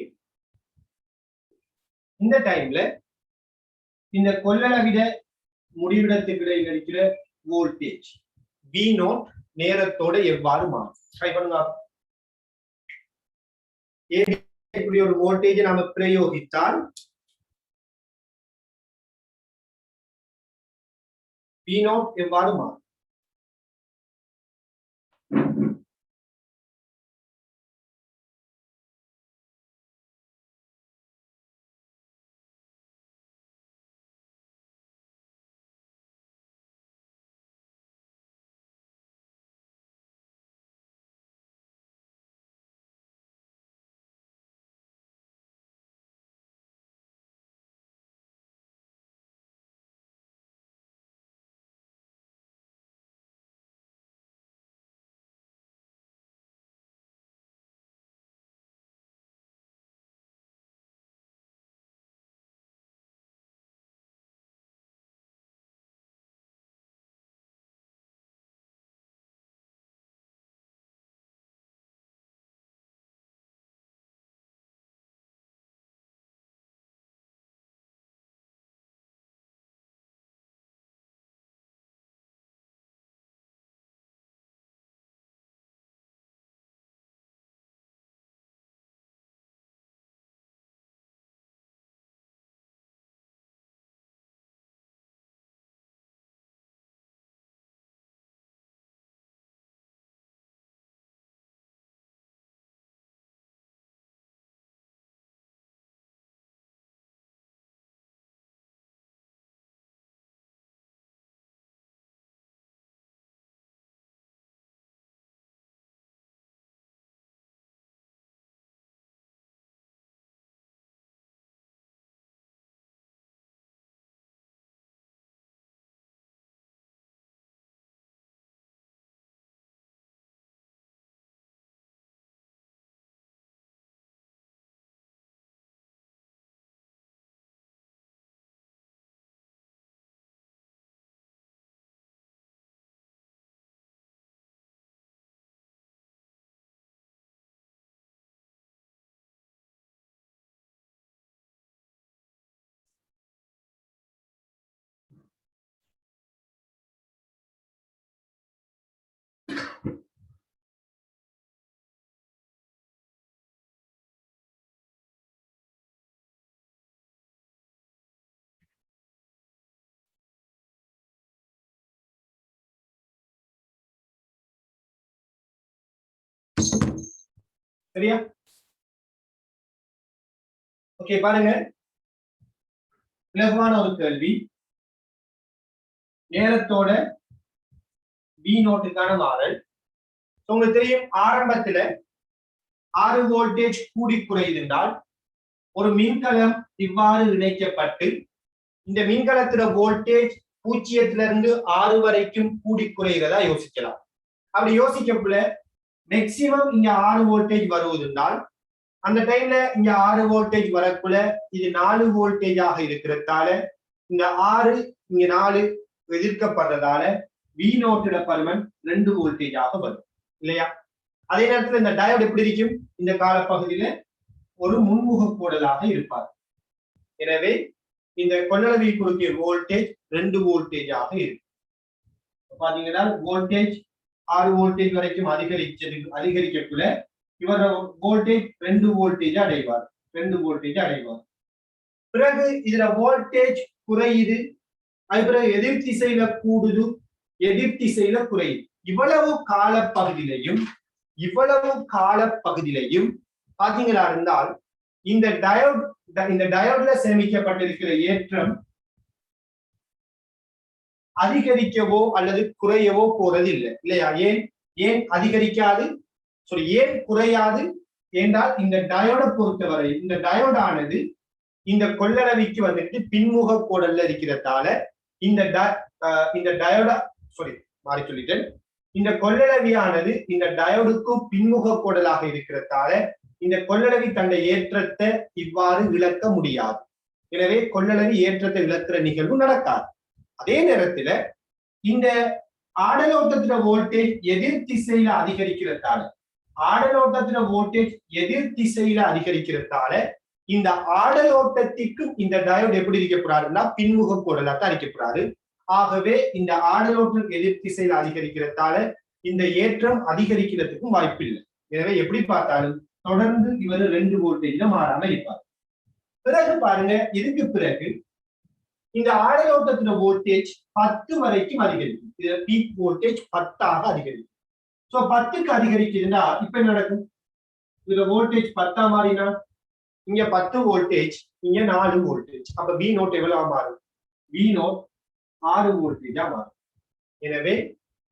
S1: இந்த டைம்ல இந்த கொள்ளளவிட முடிவிடத்துக்கு இடையில் இருக்கிற வோல்டேஜ் V0 நேரத்தோட எவ்வாறு மாறும்? ட்ரை பண்ணுங்க. இப்படி ஒரு வோல்டேஜ் நாம பிரயோகித்தால் V0 எவ்வாறு மாறும்? சரியா? ஓகே, பாருங்க, இலகுவான ஒரு கேள்வி. நேரத்தோட V0க்கான மாறல் உங்களுக்கு தெரியும். ஆரம்பத்துல 6 வோல்டேஜ் கூடி குறையுது என்றால் ஒரு மின்கலம் இவ்வாறு இணைக்கப்பட்டு இந்த மின்கலத்துல வோல்டேஜ் 0 to 6 வரைக்கும் கூடி குறைகிறதா யோசிக்கலாம். அப்படி யோசிக்கக்குள்ள மேக்சிமம் இங்க 6 வோல்டேஜ் வருவதால் அந்த டைம்ல இங்க 6 வோல்டேஜ் வரக்குள்ள இது 4 வோல்டேஜ் ஆக இருக்கிறதால இந்த 6 இங்க 4 எதிர்க்கப்படுறதால V0 பருமன் 2 வோல்டேஜ் ஆக வரும் இல்லையா? அதே நேரத்தில் இந்த டயோடு எப்படி இருக்கும்? இந்த காலப்பகுதியில ஒரு முன்முக கோடலாக இருப்பார். எனவே இந்த கொள்ளளவி குறுக்கிய வோல்டேஜ் 2 வோல்டேஜ் ஆக இருக்கும். பாத்தீங்கன்னா வோல்டேஜ் 6 வோல்டேஜ் வரைக்கும் அதிகரிக்கக்குள்ள இவர் வோல்டேஜ் 2 வோல்டேஜ் அடைவார். 2 வோல்டேஜ் அடைவார். பிறகு இதுல வோல்டேஜ் குறையுது, அது பிறகு எதிர் திசையில கூடுது, எதிர் திசையில குறையுது. இவ்வளவு காலப்பகுதியிலையும் பாத்தீங்களா இருந்தால் இந்த டயோட்ல சேமிக்கப்பட்டிருக்கிற ஏற்றம் அதிகரிக்கவோ அல்லது குறையவோ போறது இல்லை இல்லையா? ஏன் அதிகரிக்காது, ஏன் குறையாது என்றால் இந்த டயோடை பொறுத்தவரை இந்த டயோடானது இந்த கொள்ளளவிக்கு வந்துட்டு பின்முக கோடல்ல இருக்கிறதால இந்த டயோட மாறி சொல்லிட்டேன். இந்த கொள்ளளவியானது இந்த டயோடுக்கு பின்முக கோடலாக இருக்கிறதால இந்த கொள்ளளவி தன்னை ஏற்றத்தை இவ்வாறு விளக்க முடியாது. எனவே கொள்ளளவி ஏற்றத்தை விளக்குற நிகழ்வு நடக்காது. அதே நேரத்துல இந்த ஆடலோட்டத்துல வோல்டேஜ் எதிர் திசையில அதிகரிக்கிறதால இந்த ஆடலோட்டத்திற்கும் இந்த டயோடு எப்படி இருக்கப்படுறாருன்னா பின்முக கோடலாக அறிக்கப்படுறாரு. ஆகவே இந்த ஆடலோட்டம் எதிர் திசையில அதிகரிக்கிறதால இந்த ஏற்றம் அதிகரிக்கிறதுக்கும் வாய்ப்பு இல்லை. எனவே எப்படி பார்த்தாலும் தொடர்ந்து இவர் 2 வோல்டேஜ்ல மாறாம இருப்பார். பிறகு பாருங்க, இதுக்கு பிறகு இந்த ஆடலோட்டத்துல வோல்டேஜ் 10 வரைக்கும் அதிகரிக்கும். இதுல பீக் வோல்டேஜ் 10ஆக அதிகரிக்கும். 10க்கு அதிகரிக்குதுன்னா இப்ப என்ன நடக்கும்? இதுல வோல்டேஜ் 10ஆ மாறினா இங்க 10 வோல்டேஜ், இங்க 4 வோல்டேஜ். அப்ப வி நோட் எவ்வளவு மாறும்? வி நோட் 6 வோல்டேஜா மாறும். எனவே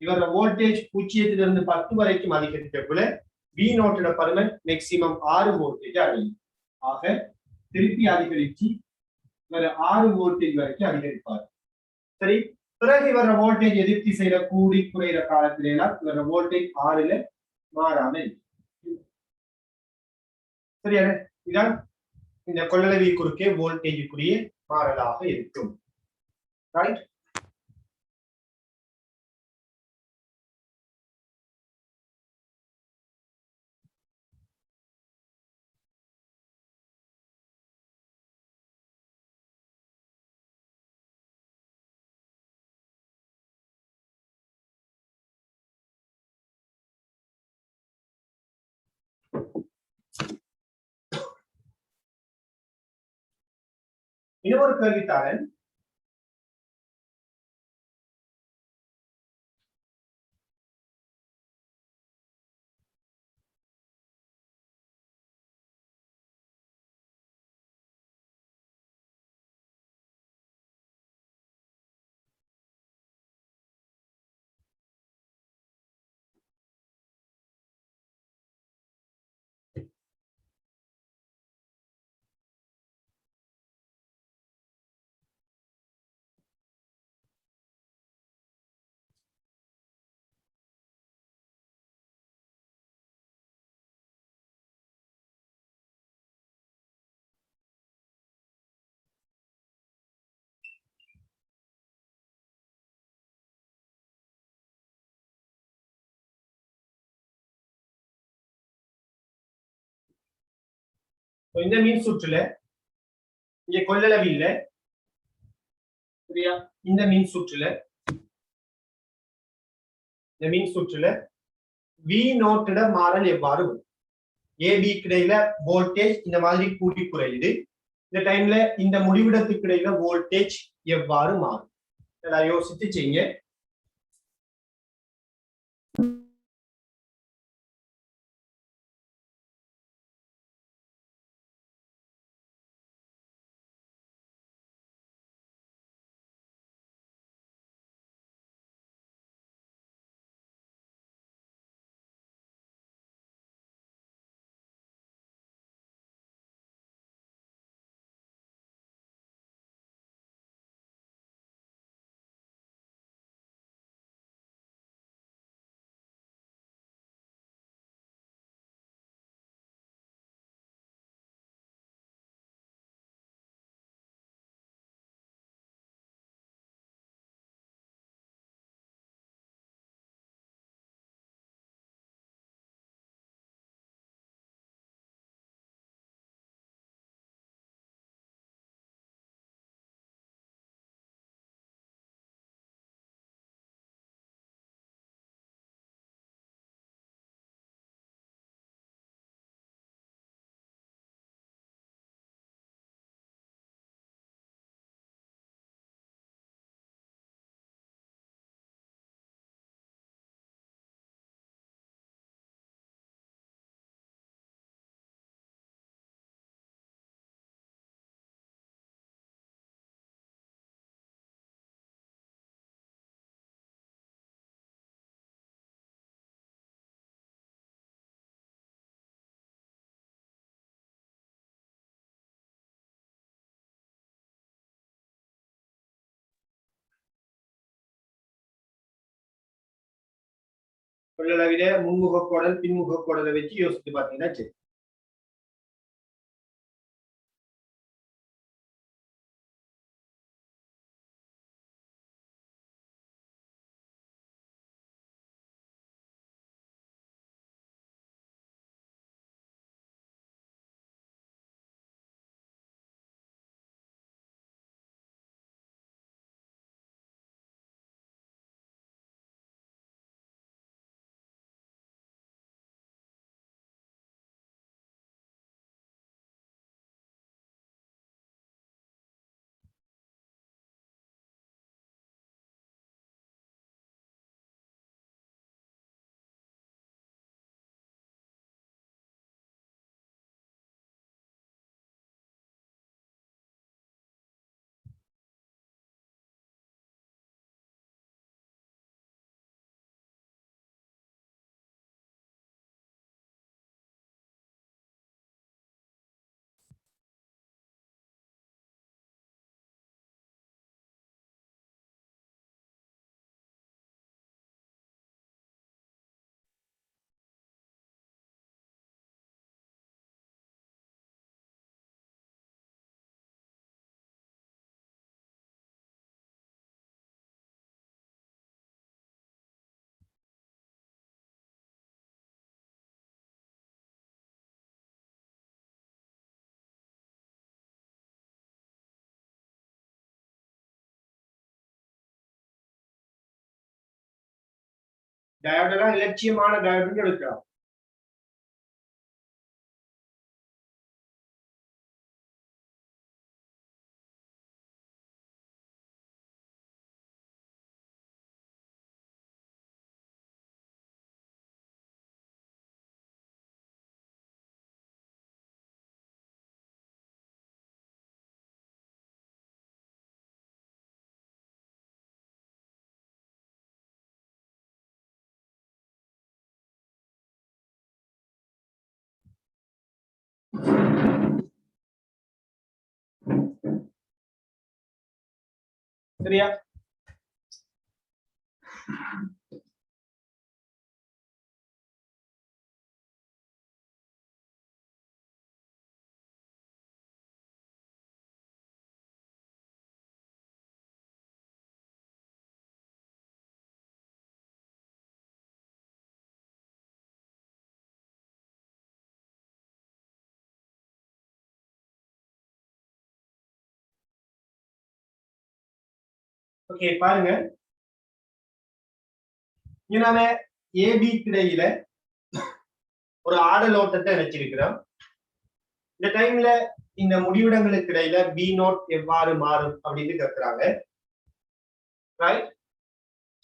S1: இவரோட வோல்டேஜ் 0 10 வரைக்கும் அதிகரிக்கக்குள்ள வி நோட்டோட பருமன் மேக்சிமம் 6 வோல்டேஜ் அடையும். ஆக திருப்பி அதிகரிச்சு இவர் 6 வோல்டேஜ் வரைக்கும் அதிகரிப்பார். சரி, பிறகு இவர வோல்டேஜ் எதிர் திசையில கூடி குறைகிற காலத்தில இவர வோல்டேஜ் 6ல மாறாம சரியான இதான் இந்த கொள்ளளவி குறுக்கே வோல்டேஜுக்குரிய மாறலாக இருக்கும். ரைட்? இன்னொரு கேள்வித்தாரன் இந்த மீன் சுற்றுல இங்க கொள்ளளவு இல்ல சரியா? இந்த மீன் சுற்றுல வி நோட்டிட மாறல் எவ்வாறு வரும்? ஏபி கிடையில வோல்டேஜ் இந்த மாதிரி கூட்டி குறையுது. இந்த டைம்ல இந்த முடிவிடத்துக்கு இடையில வோல்டேஜ் எவ்வாறு மாறும்? யோசிச்சு செய்யுங்க. கொள்ளளவிட முன்முக கோடல் பின்முக கோடலை வச்சு யோசித்து பார்த்தீங்கன்னா சரி. டயோடெல்லாம் இலட்சியமான டயோடுன்னு எடுக்கலாம். சரியா? ஓகே, பாருங்க. இங்க நாம ஏபி இடையில ஒரு ஆடல் ஓட்டத்தை வச்சிருக்கிறோம். இந்த டைம்ல இந்த முடிவிடங்களுக்கு இடையில பி நோட் எவ்வாறு மாறும் அப்படின்னு கேட்கிறாங்க. ரைட்?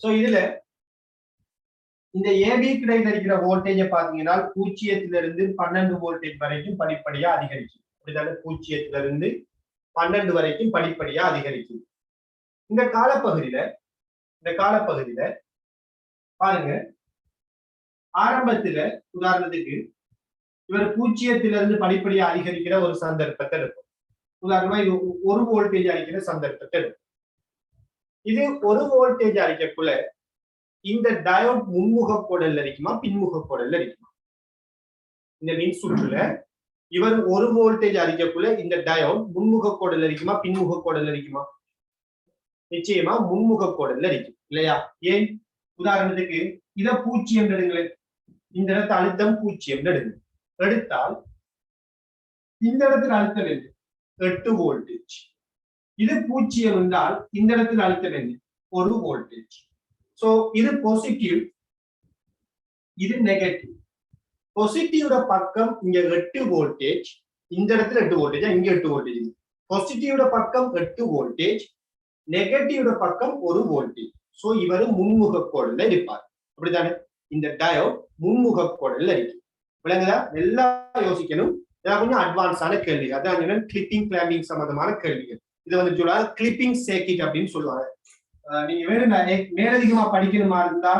S1: சோ இதுல இந்த ஏபி இடையில இருக்கிற வோல்டேஜை பாத்தீங்கன்னா 0 இருந்து 12 வோல்டேஜ் வரைக்கும் படிப்படியா அதிகரிக்கும். அப்படிதானே? 0 இருந்து 12 வரைக்கும் படிப்படியா அதிகரிக்கும். இந்த காலப்பகுதியில பாருங்க, ஆரம்பத்துல உதாரணத்துக்கு இவர் 0 இருந்து படிப்படியா அதிகரிக்கிற ஒரு சந்தர்ப்பத்தை இருக்கும். உதாரணமா இது 1 வோல்டேஜ் அளிக்கிற சந்தர்ப்பத்தை இருக்கும். இது 1 வோல்டேஜ் அளிக்கக்குள்ள இந்த டயோட் முன்முக கோடல்ல இருக்குமா பின்முக கோடல்ல இருக்குமா? இந்த மின் சுற்றுல இவர் 1 வோல்டேஜ் அளிக்கக்குள்ள இந்த டயோட் முன்முக கோடல்ல இருக்குமா பின்முக கோடல்ல இருக்குமா? நிச்சயமா முன்முக கோடல்ல இருக்கும் இல்லையா? ஏன்? உதாரணத்துக்கு இத 0 எடுங்களேன். இந்த இடத்துல அழுத்தம் 0 எடுங்க. எடுத்தால் இந்த இடத்துல அழுத்தம் என்ன? 8 வோல்டேஜ். இது 0 என்றால் இந்த இடத்துல அழுத்தம் என்ன? 1 வோல்டேஜ். சோ இது பாசிட்டிவ், இது நெகட்டிவ். பாசிட்டிவோட பக்கம் இங்க 8 வோல்டேஜ், இந்த இடத்துல 8 வோல்டேஜ், இங்க 8 வோல்டேஜ். பாசிட்டிவோட பக்கம் 8 வோல்டேஜ், நெகட்டிவோட பக்கம் 1 வோல்டேஜ். சோ இவர் முன்முக கோடல்ல இருப்பார். அப்படித்தானே? இந்த டயோட் முன்முக கோடல்ல இருக்கு. விளங்குதா? எல்லாம் யோசிக்கணும். இதெல்லாம் கொஞ்சம் அட்வான்ஸான கேள்வி. அதான் கிளிப்பிங் கிளாம்பிங் சம்பந்தமான கேள்விகள். இதை வந்து சொல்லுவாங்க கிளிப்பிங் சர்க்யூட் அப்படின்னு சொல்லுவாங்க. நீங்க வேணும் மேலதிகமா படிக்கணுமா இருந்தா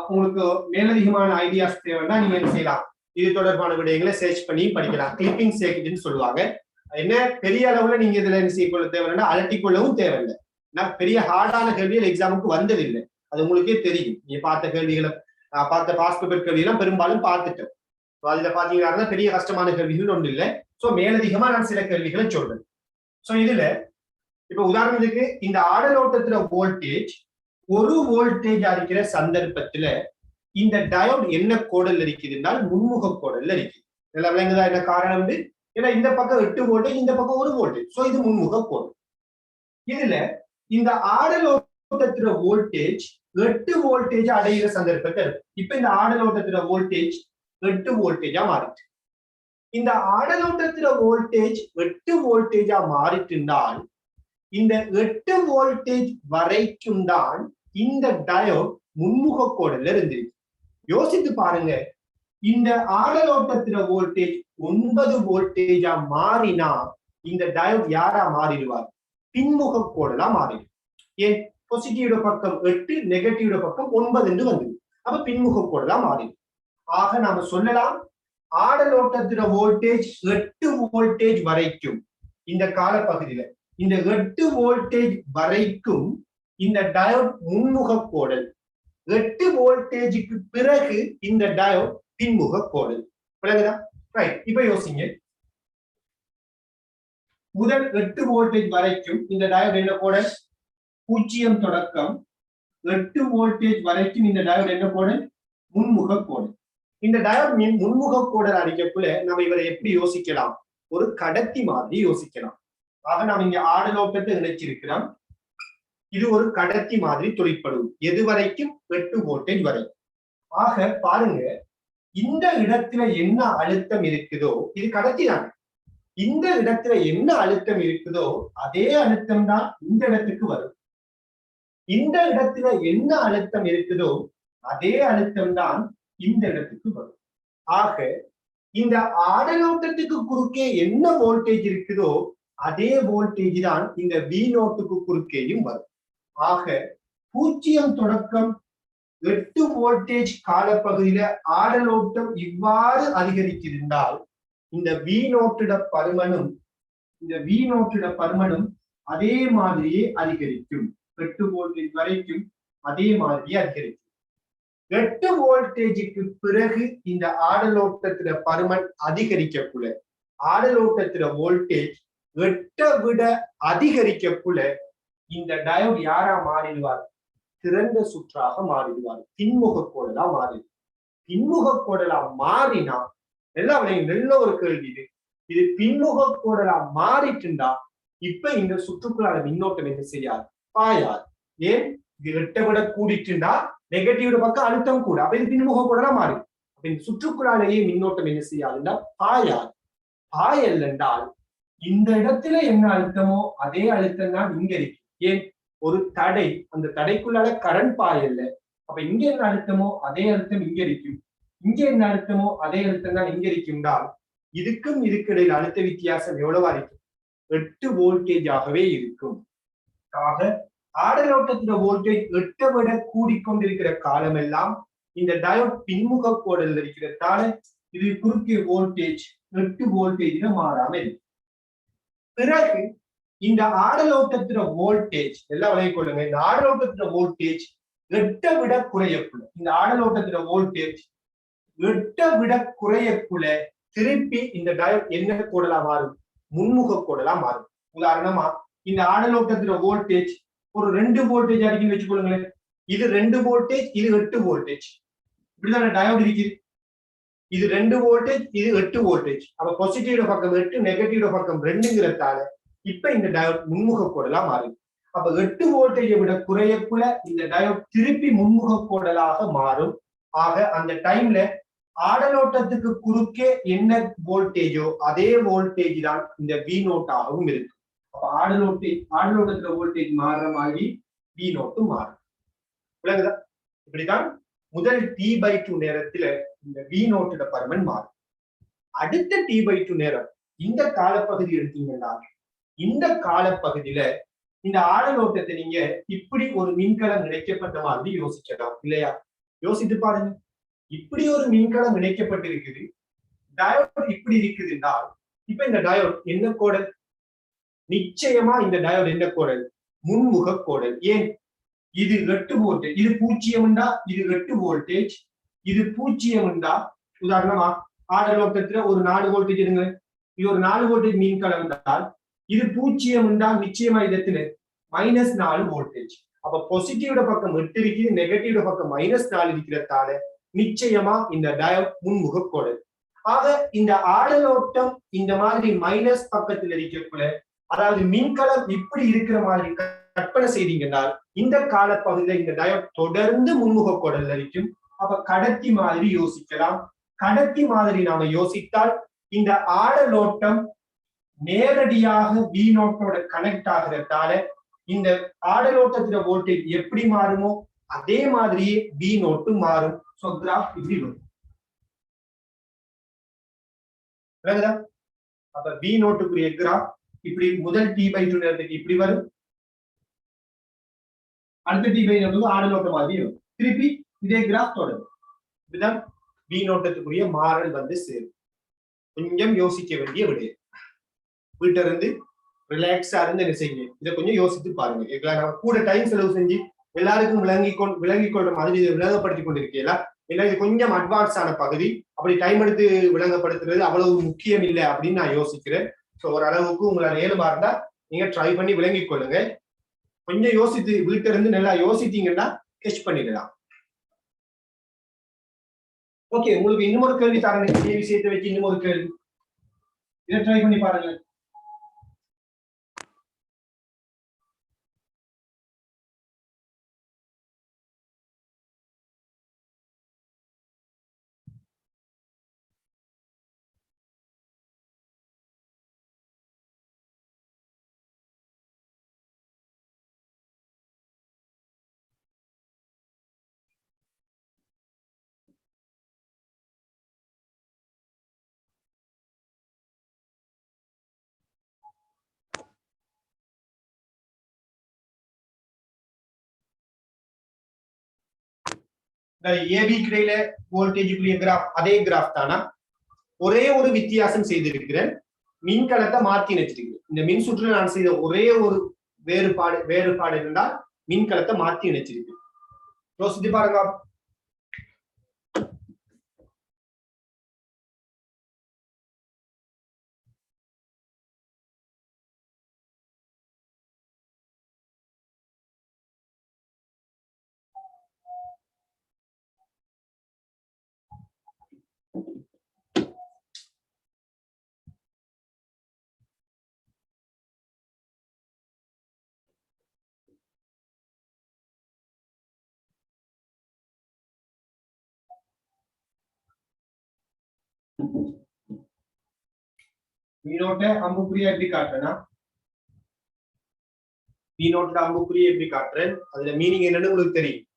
S1: உங்களுக்கு மேலதிகமான ஐடியாஸ் தேவைன்னா நீங்க என்ன செய்யலாம், இது தொடர்பான விடயங்களை சர்ச் பண்ணி படிக்கலாம். கிளிப்பிங் சர்க்யூட்னு சொல்லுவாங்க. என்ன பெரிய அளவுல நீங்க இதுல என்ன செய்யக்கொள்ள தேவைன்னா அலட்டிக்கொள்ளவும் தேவையில்லை. பெரிய ஹார்டான கேள்விகள் எக்ஸாமுக்கு வந்ததில்லை, அது உங்களுக்கே தெரியும். நீங்க பார்த்த கேள்விகளை பார்த்த பாஸ்ட் பேப்பர் கேள்வி எல்லாம் பெரும்பாலும் பார்த்துட்டோம். அதுல பாத்தீங்கன்னா பெரிய கஷ்டமான கேள்விகள் ஒன்றும் இல்லை. சோ மேலதிகமா நான் சில கேள்விகளை சொல்றேன். சோ இதுல இப்ப உதாரணத்துக்கு இந்த ஆடலோட்டத்துல வோல்டேஜ் 1 வோல்டேஜ் இருக்கிற சந்தர்ப்பத்துல இந்த டயோட் என்ன கோடல் இருக்குதுன்னா முன்முக கோடல்ல இருக்குது. இதெல்லாம் விளங்குதா? என்ன காரணம்? ஏன்னா இந்த பக்கம் 8 வோல்டேஜ், இந்த பக்கம் 1 வோல்டேஜ். சோ இது முன்முக கோடல். இதுல இந்த ஆடலோட்டத்துல வோல்டேஜ் 8 வோல்டேஜ் அடைகிற சந்தர்ப்பத்தை இப்ப இந்த ஆடலோட்டத்துல வோல்டேஜ் 8 வோல்டேஜா மாறிட்டு, இந்த ஆடலோட்டத்துல வோல்டேஜ் 8 வோல்டேஜா மாறிட்டுனால் இந்த 8 வோல்டேஜ் வரைக்கும் தான் இந்த டயோட் முன்முக கோடல்ல இருந்திருக்கு. யோசித்து பாருங்க, இந்த ஆடலோட்டத்துல வோல்டேஜ் 9 வோல்டேஜா மாறினா இந்த டயோட் யாரா மாறிடுவார்? பின்முக கோடலா மாறிடும். ஏன்? பாசிட்டிவ் பக்கம் 8, நெகட்டிவ் பக்கம் 9 என்று வந்தது. அப்ப பின்முக கோடலா மாறிடும். ஆக நாம சொல்லலாம், ஆடலோட்டத்துல வோல்டேஜ் 8 வோல்டேஜ் வரைக்கும் இந்த காலப்பகுதியில இந்த 8 வோல்டேஜ் வரைக்கும் இந்த டயோட் முன்முக கோடல், 8 வோல்டேஜுக்கு பிறகு இந்த டயோட் பின்முக கோடல். விளங்குதா? ரைட். இப்ப யோசிங்க, முதல் 8 வோல்டேஜ் வரைக்கும் இந்த டயோட் என்ன கோடல்? 0 தொடக்கம் 8 வோல்டேஜ் வரைக்கும் இந்த டயோட் என்ன கோடல்? முன்முக கோடல். இந்த டயோட் முன்முக கோடல் அடிக்கக்குள்ள நம்ம இவரை எப்படி யோசிக்கலாம்? ஒரு கடத்தி மாதிரி யோசிக்கலாம். ஆக நாம் இங்க ஆடலோட்டத்தை நினைச்சிருக்கிறோம். இது ஒரு கடத்தி மாதிரி தொழிற்படும். எது வரைக்கும்? 8 வோல்டேஜ் வரை. ஆக பாருங்க, இந்த இடத்துல என்ன அழுத்தம் இருக்குதோ, இது கடத்தி தான். இந்த இடத்துல என்ன அழுத்தம் இருக்குதோ அதே அழுத்தம் தான் இந்த இடத்துக்கு வரும். இந்த இடத்துல என்ன அழுத்தம் இருக்குதோ அதே அழுத்தம் தான் இந்த இடத்துக்கு வரும். ஆக இந்த ஆடலோட்டத்துக்கு குறுக்கே என்ன வோல்டேஜ் இருக்குதோ அதே வோல்டேஜ் தான் இந்த வி நோட்டுக்கு குறுக்கேயும் வரும். ஆக 0 தொடக்கம் 8 வோல்டேஜ் காலப்பகுதியில ஆடலோட்டம் இவ்வாறு அதிகரித்திருந்தால் இந்த வி நோட்டிட பருமனும் அதே மாதிரியே அதிகரிக்கும். 8 வோல்டேஜ் வரைக்கும் அதே மாதிரியே அதிகரிக்கும். 8 வோல்டேஜுக்கு பிறகு இந்த ஆடலோட்டத்தில பருமன் அதிகரிக்கக்குள்ள ஆடலோட்டத்தில வோல்டேஜ் 8 விட அதிகரிக்கக்குள்ள இந்த டயோட் யாரா மாறிடுவார்? திறந்த சுற்றாக மாறிடுவார். பின்முக கோடலா மாறிடும். பின்முக கோடலா மாறினா எல்லாம் நல்ல ஒரு கேள்வி இது. இது பின்முக கோடலா மாறிட்டுண்டா இப்ப இந்த சுற்றுக்குள்ளான மின்னோட்டம் என்ன செய்யாது? பாயாது. ஏன்? இது 8 விட கூடிட்டுண்டா நெகட்டிவ் பக்கம் அழுத்தம் கூட, அப்ப இது பின்முக கோடலா மாறிடும். அப்ப இந்த சுற்றுக்குள்ளாலேயே மின்னோட்டம் என்ன செய்யாதுன்னா பாயாது. பாயல் என்றால் இந்த இடத்துல என்ன அழுத்தமோ அதே அழுத்தம் தான் இங்க இருக்கு. ஏன்? ஒரு தடை, அந்த தடைக்குள்ளால கரண்ட் பாயல்ல. அப்ப இங்க என்ன அழுத்தமோ அதே அழுத்தம் இங்க இருக்கும். இங்க என்ன அழுத்தமோ அதே அழுத்தம் தான் இங்க இருக்கும்னால் இதுக்கும் இதுக்கிடையில் அழுத்த வித்தியாசம் எவ்வளவா இருக்கும்? 8 வோல்டேஜ் ஆகவே இருக்கும். ஆக ஆடலோட்டத்துல வோல்டேஜ் 8 விட கூடிக்கொண்டிருக்கிற காலம் எல்லாம் இந்த டயோட் பின்முக கோடல் இருக்கிறதால இது குறுக்கே வோல்டேஜ் 8 வோல்டேஜ்ல மாறாம இருக்கு. பிறகு இந்த ஆடலோட்டத்துல வோல்டேஜ் எல்லாம் விளங்கிக் கொள்ளுங்க. இந்த ஆடலோட்டத்துல வோல்டேஜ் 8 விட குறையக்குள்ள, இந்த ஆடலோட்டத்துல வோல்டேஜ் 8 விட குறையக்குள்ள திருப்பி இந்த டயோட் என்ன கோடலா மாறும்? முன்முக கோடலா மாறும். உதாரணமா இந்த ஆடலோட்டத்துல வோல்டேஜ் ஒரு 2 வோல்டேஜ் அடிக்குன்னு வச்சுக்கொள்ளுங்களேன். இது 2 வோல்டேஜ், இது 8 வோல்டேஜ். இப்படிதான் டயோட் இருக்குது. இது 2 வோல்டேஜ், இது 8 வோல்டேஜ். அப்ப பாசிட்டிவ் பக்கம் 8, நெகட்டிவ் பக்கம் 2ங்கிறதால இப்ப இந்த டயோட் முன்முக கோடலா மாறும். அப்ப 8 வோல்டேஜை விட குறையக்குள்ள இந்த டயோட் திருப்பி முன்முக கோடலாக மாறும். ஆக அந்த டைம்ல ஆடலோட்டத்துக்கு குறுக்கே என்ன வோல்டேஜோ அதே வோல்டேஜ் தான் இந்த வி நோட்டாகவும் இருக்கு. அப்ப ஆடலோட்டத்துல வோல்டேஜ் மாறுற மாதிரி வி நோட்டும் மாறும். விளங்குதா? இப்படிதான் முதல் T/2 நேரத்துல இந்த வி நோட்டோட பருமன் மாறும். அடுத்த T/2 நேரம் இந்த காலப்பகுதி எடுத்தீங்கன்னா இந்த காலப்பகுதியில இந்த ஆடலோட்டத்தை நீங்க இப்படி ஒரு மின்கலம் இணைக்கப்பட்ட மாதிரி யோசிக்கலாம் இல்லையா? யோசித்து பாருங்க. இப்படி ஒரு மின்கலம் இணைக்கப்பட்டிருக்குது, டயோட் இப்படி இருக்குதுன்னா இப்ப இந்த டயோட் என்ன கோடல்? நிச்சயமா இந்த டயோட் என்ன கோடல்? முன்முக கோடல். ஏன்? இது 8 வோல்டேஜ், இது 0ண்டா இது 8 வோல்டேஜ், இது பூஜ்ஜியம் உண்டா, உதாரணமா ஆடலோட்டத்துல ஒரு 4 வோல்டேஜ் இருங்க, இது ஒரு 4 வோல்டேஜ் மின்கலம் என்றால் இது பூஜ்ஜியம் என்றால் நிச்சயமா இடத்துல -4 வோல்டேஜ். அப்ப பாசிட்டிவோட பக்கம் 8 இருக்குது, நெகட்டிவோட பக்கம் -4 இருக்கிறதால நிச்சயமா இந்த டயோட் முன்முக கோடல். ஆக இந்த ஆடலோட்டம் இந்த மாதிரி மைனஸ் பக்கத்தில் இருக்கக்குள்ள, அதாவது மின்கலம் இப்படி இருக்கிற மாதிரி கற்பனை செய்தீங்கன்னா இந்த காலப்பகுதியில இந்த டயோட் தொடர்ந்து முன்முக கோடல் இருக்கும். அப்ப கடத்தி மாதிரி யோசிக்கலாம். கடத்தி மாதிரி நாம யோசித்தால் இந்த ஆடலோட்டம் நேரடியாக வி நோட்டோட கனெக்ட் ஆகிறதால இந்த ஆடலோட்டத்துல வோல்டேஜ் எப்படி மாறுமோ அதே மாதிரியே வி நோட்டு மாறும். சோ கிராஃப் இப்படி வரும். அப்ப வி நோட்டுக்குரிய கிராஃப் இப்படி முதல் T/2 நேரத்துக்கு இப்படி வரும், அடுத்த T/2 ஆடலோட்ட மாதிரி வரும். திருப்பி இதே கிராஃப் தொடரும். இதுதான் வி நோட்டத்துக்குரிய மாறல் வந்து சேரும். கொஞ்சம் யோசிக்க வேண்டிய விடயம். வீட்டில இருந்து ரிலாக்ஸா இருந்து என்ன செய்யுங்க, இதை கொஞ்சம் யோசித்து பாருங்க. நம்ம கூட டைம் செலவு செஞ்சு எல்லாருக்கும் விளங்கிக் கொள்ற மாதிரி இதை விளங்கப்படுத்தி கொண்டிருக்கீங்களா? ஏன்னா இது கொஞ்சம் அட்வான்ஸ் ஆன பகுதி, அப்படி டைம் எடுத்து விளங்கப்படுத்துறது அவ்வளவு முக்கியம் இல்லை அப்படின்னு நான் யோசிக்கிறேன். ஸோ ஓரளவுக்கு உங்களால ஏழுமா இருந்தா நீங்க ட்ரை பண்ணி விளங்கிக் கொள்ளுங்க. கொஞ்சம் யோசித்து வீட்டில இருந்து நல்லா யோசித்தீங்கன்னா கெச் பண்ணிடலாம். ஓகே, உங்களுக்கு இன்னும் ஒரு கேள்வி தரேன். இதே விஷயத்தை வச்சு இன்னும் ஒரு கேள்வி, இதை ட்ரை பண்ணி பாருங்க. ஏபி கிடையில வோல்டேஜுக்குரிய கிராஃப் அதே கிராஃப் தானா? ஒரே ஒரு வித்தியாசம் செய்திருக்கிறேன், மின்கலத்தை மாத்தி நினைச்சிருக்கிறேன். இந்த மின் சுற்றுல நான் செய்த ஒரே ஒரு வேறுபாடு இருந்தால் மின்கலத்தை மாத்தி நினைச்சிருக்கேன். யோசித்து பாருங்க. மீனோட்ட அம்புக்குறியா எப்படி காட்டுறேன்னா, மீனோட்ட அம்புக்குறியா எப்படி காட்டுறேன், அதுல மீனிங் என்னன்னு உங்களுக்கு தெரியும்.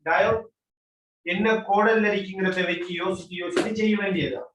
S1: டயோட் என்ன கோடல் இருக்குங்கிறத வச்சு யோசிச்சு செய்ய வேண்டியதுதான்.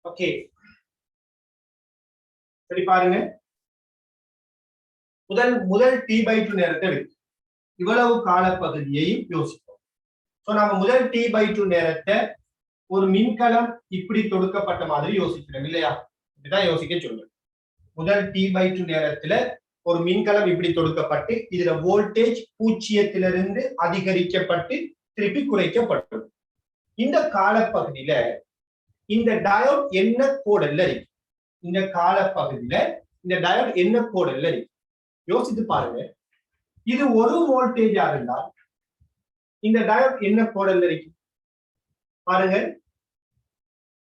S1: ஓகே, சரி பாருங்க. முதல் t/2 நேரத்தை எடுத்து இவ்வளவு காலப்பகுதியையும் யோசிப்போம். நம்ம முதல் t/2 நேரத்தை ஒரு மின்கலம் இப்படி தொடுக்கப்பட்ட மாதிரி யோசிக்கிறோம் இல்லையா? இப்படிதான் யோசிக்க சொல்றேன். முதல் t/2 நேரத்துல ஒரு மின்கலம் இப்படி தொடுக்கப்பட்டு இதுல வோல்டேஜ் 0 அதிகரிக்கப்பட்டு திருப்பி குறைக்கப்படும். இந்த காலப்பகுதியில இந்த டயோட் என்ன கோடல்ல இருக்கு? இந்த காலப்பகுதியில இந்த டயோட் என்ன கோடல்ல இருக்கு? யோசித்து பாருங்க. இது ஒரு வோல்டேஜா இருந்தால் இந்த டயோட் என்ன கோடல்ல இருக்கு? பாருங்க,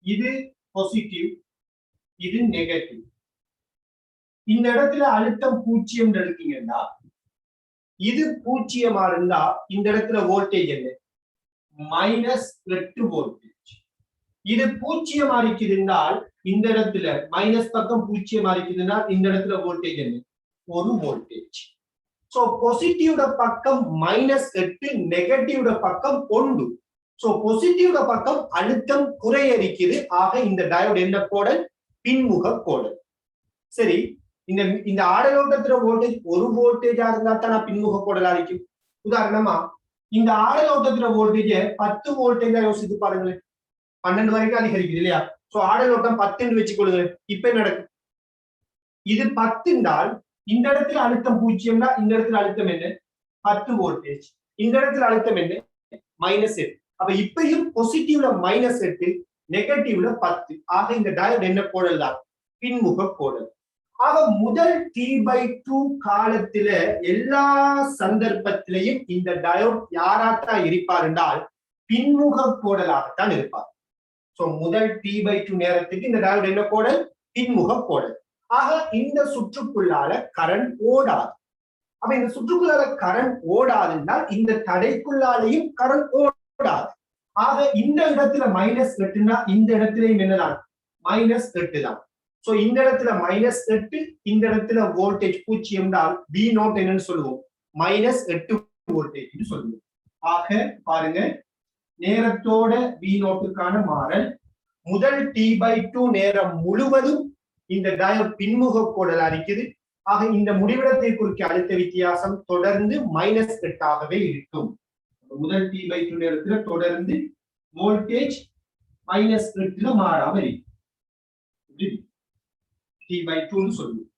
S1: இது பாசிட்டிவ், இது நெகட்டிவ். இந்த இடத்துல அழுத்தம் 0 எடுத்தீங்கன்னா இது 0 இருந்தா இந்த இடத்துல வோல்டேஜ் என்ன? -8 வோல்டேஜ். இது 0 இருக்குதுன்றால் இந்த இடத்துல மைனஸ் பக்கம் 0 இருக்குதுன்னா இந்த இடத்துல வோல்டேஜ் என்ன? 1 வோல்டேஜ். சோ பாசிட்டிவ் பக்கம் -8, நெகட்டிவ் பக்கம் 1. சோ பாசிட்டிவ் பக்கம் அழுத்தம் குறைய இருக்குது. ஆக இந்த டயோட் என்ன கோடல்? பின்முக கோடல். சரி, இந்த ஆடலோட்டத்துல வோல்டேஜ் 1 வோல்டேஜா இருந்தா தான் பின்முக கோடலா இருக்கும். உதாரணமா இந்த ஆடலோட்டத்துல வோல்டேஜ் 10 வோல்டேஜா யோசித்து பாருங்களேன். 12 வரைக்கும் அதிகரிக்குது இல்லையா? சோ ஆடலோட்டம் 10 வச்சுக்கொள்ளுங்க. இப்ப நடக்கும் இது 10 என்றால் இந்த இடத்துல அழுத்தம் 0, இந்த இடத்துல அழுத்தம் என்ன? 10 வோல்டேஜ். இந்த இடத்துல அழுத்தம் என்ன? -8. அப்ப இப்பயும் பாசிட்டிவ்ல -8, நெகட்டிவ்ல 10. ஆக இந்த டயோட் என்ன கோடல் தான்? பின்முக கோடல். ஆக முதல் t/2 காலத்துல எல்லா சந்தர்ப்பத்திலையும் இந்த டயோட் யாராத்தான் இருப்பார் என்றால் பின்முக கோடலாகத்தான் இருப்பார். சோ முதல் t/2 நேரத்துக்கு இந்த டயோட் என்ன கோடல்? பின்முக கோடல். ஆக இந்த சுற்றுக்குள்ளால கரண்ட் ஓடாது. அப்ப இந்த சுற்றுக்குள்ளால கரண்ட் ஓடாதுன்னா இந்த தடைக்குள்ளாலையும் கரண்ட் ஓடாது. ஆக இந்த இடத்துல -8னா இந்த இடத்திலையும் என்னதான்? -8 தான். சோ இந்த இடத்துல -8, இந்த இடத்துல வோல்டேஜ் 0 என்றால் V0 என்னன்னு சொல்லுவோம்? -8 வோல்டேஜ் சொல்லுவோம். ஆக பாருங்க, நேரத்தோட V0க்கான மாறல் முதல் t/2 நேரம் முழுவதும் இந்த டயோட் பின்முக கோடலா இருக்குது. ஆக இந்த முடிவிடத்தை குறிக்க அழுத்த வித்தியாசம் தொடர்ந்து -8 இருக்கும். முதல் t/2 நேரத்துல தொடர்ந்து வோல்டேஜ் -8 மாறாம இருக்கு. t/2 சொல்லுவோம்.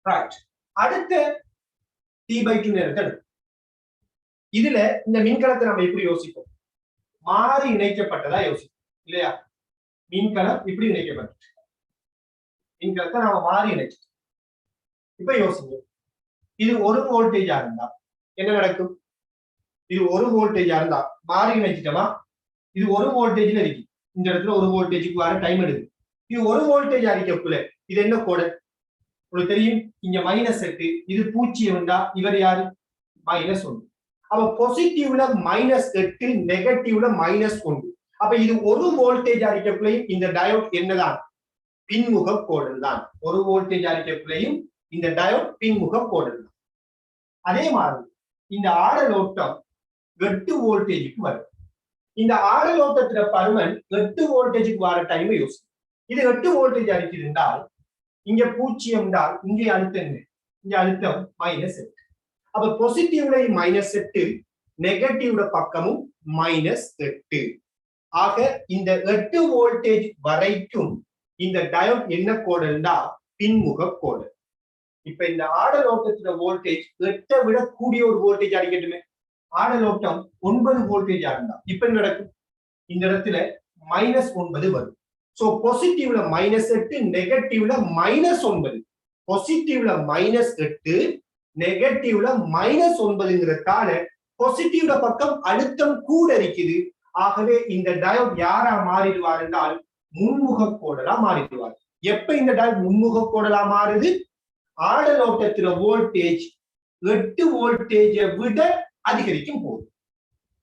S1: ரைட், அடுத்த t/2 நேரத்தை இதுல இந்த மின்கலத்தை நம்ம எப்படி யோசிப்போம்? மாறி இணைக்கப்பட்டதா யோசிப்போம் இல்லையா? மின்கலம் இப்படி இணைக்கப்பட்டு மின்கலத்தை நாம மாறி இணைச்சிட்டோம். இப்ப யோசிங்க, இது 1 வோல்டேஜா இருந்தா என்ன நடக்கும்? இது 1 வோல்டேஜா இருந்தா மாறி இணைச்சிட்டோமா? இது 1 வோல்டேஜ்ல இருக்கு. இந்த இடத்துல 1 வோல்டேஜுக்கு வர டைம் எடுக்கு. இது 1 வோல்டேஜ் அடிக்கக்குள்ள இது என்ன கோடல்? உங்களுக்கு தெரியும், இங்க -8, இது 0 என்றா இவர் யாரு? -1. அப்ப பாசிட்டிவ்ல -8, நெகட்டிவ்ல -1. அப்ப இது 1 வோல்டேஜ் அடிக்கக்குள்ளையும் இந்த டயோட் என்னதான்? பின்முக கோடல் தான். 1 வோல்டேஜ் அடிக்கக்குள்ளையும் இந்த டயோட் பின்முக கோடல் தான். அதே மாதிரி இந்த ஆடலோட்டம் 8 வோல்டேஜுக்கு வரும். இந்த ஆடலோட்டத்துல பருமன் 8 வோல்டேஜுக்கு வர டைம் யோசிக்கும். இது 8 வோல்டேஜ் அடிக்குது என்றால் இங்க 0 என்றால் இங்கே அழுத்தம் என்ன? இங்க அழுத்தம் -8. அப்ப பாசிட்டிவ்ல -8, நெகட்டிவ்ல பக்கமும் -8. ஆக இந்த 8 வோல்டேஜ் வரைக்கும் இந்த டயோட் என்ன கோடல்னா பின்முக கோடல். இப்ப இந்த ஆடலோட்டத்துல வோல்டேஜ் 8 விட கூடிய ஒரு வோல்டேஜ் அடிக்கட்டுமே. ஆடலோட்டம் 9 வோல்டேஜ் இருந்தா இப்ப என்ன நடக்கும்? இந்த இடத்துல -9 வரும். சோ பாசிட்டிவ்ல -8, நெகட்டிவ்ல -9. பாசிட்டிவ்ல -8, நெகட்டிவ்ல -9ங்கிறதால பாசிட்டிவ்ல பக்கம் அழுத்தம் கூட இருக்குது. ஆகவே இந்த டயோட் யாரா மாறிடுவார் என்றால் முன்முக கோடலா மாறிடுவார். எப்ப இந்த டயோட் முன்முக கோடலா மாறுது? ஆடலோட்டத்துல வோல்டேஜ் 8 வோல்டேஜை விட அதிகரிக்கும் போது.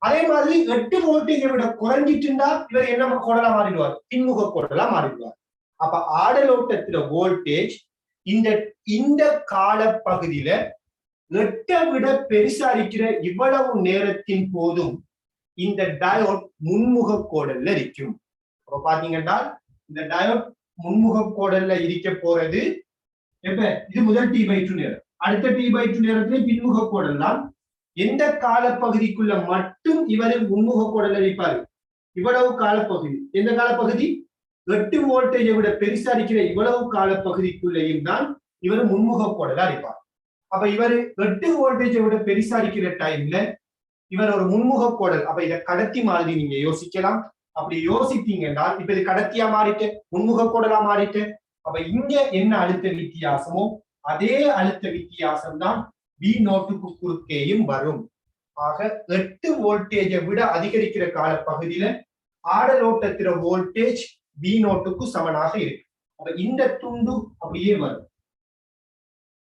S1: அதே மாதிரி 8 வோல்டேஜை விட குறைஞ்சிட்டு இருந்தா இவர் என்ன கோடலா மாறிடுவார்? பின்முக கோடலா மாறிடுவார். அப்ப ஆடலோட்டத்துல வோல்டேஜ் இந்த கால பகுதியில 8 விட பெருசா இருக்கிற இவ்வளவு நேரத்தின் போதும் இந்த டயோட் முன்முக கோடல்ல இருக்கும். அப்ப பாத்தீங்கன்னா இந்த டயோட் முன்முக கோடல்ல இருக்க போறது எப்ப இது முதல் T/2 நேரம், அடுத்த T/2 நேரத்துல பின்முக கோடல் தான். எந்த காலப்பகுதிக்குள்ள மட்டும் இவர் முன்முக கோடல் இருப்பாரு, இவ்வளவு காலப்பகுதி, எந்த காலப்பகுதி 8 வோல்டேஜை விட பெருசா இருக்கிற இவ்வளவு காலப்பகுதிக்குள்ளேயும் தான் இவர் முன்முக கோடலா இருப்பார். அப்ப இவர் 8 வோல்டேஜை விட பெருசா இருக்கிற டைம்ல இவர் ஒரு முன்முக கோடல். அப்ப இதை கடத்தி மாதிரி நீங்க யோசிக்கலாம். அப்படி யோசித்தீங்கன்னா இப்ப இது கடத்தியா மாறிட்டு முன்முக கோடலா மாறிட்டு, அப்ப இங்க என்ன அழுத்த வித்தியாசமோ அதே அழுத்த வித்தியாசம் தான் பி நோட்டுக்கு குறுக்கேயும் வரும். ஆக 8 வோல்டேஜை விட அதிகரிக்கிற கால பகுதியில ஆடலோட்டத்திற வோல்டேஜ் பி நோட்டுக்கு சமனாக இருக்கு. அப்ப இந்த துண்டு அப்படியே வரும்.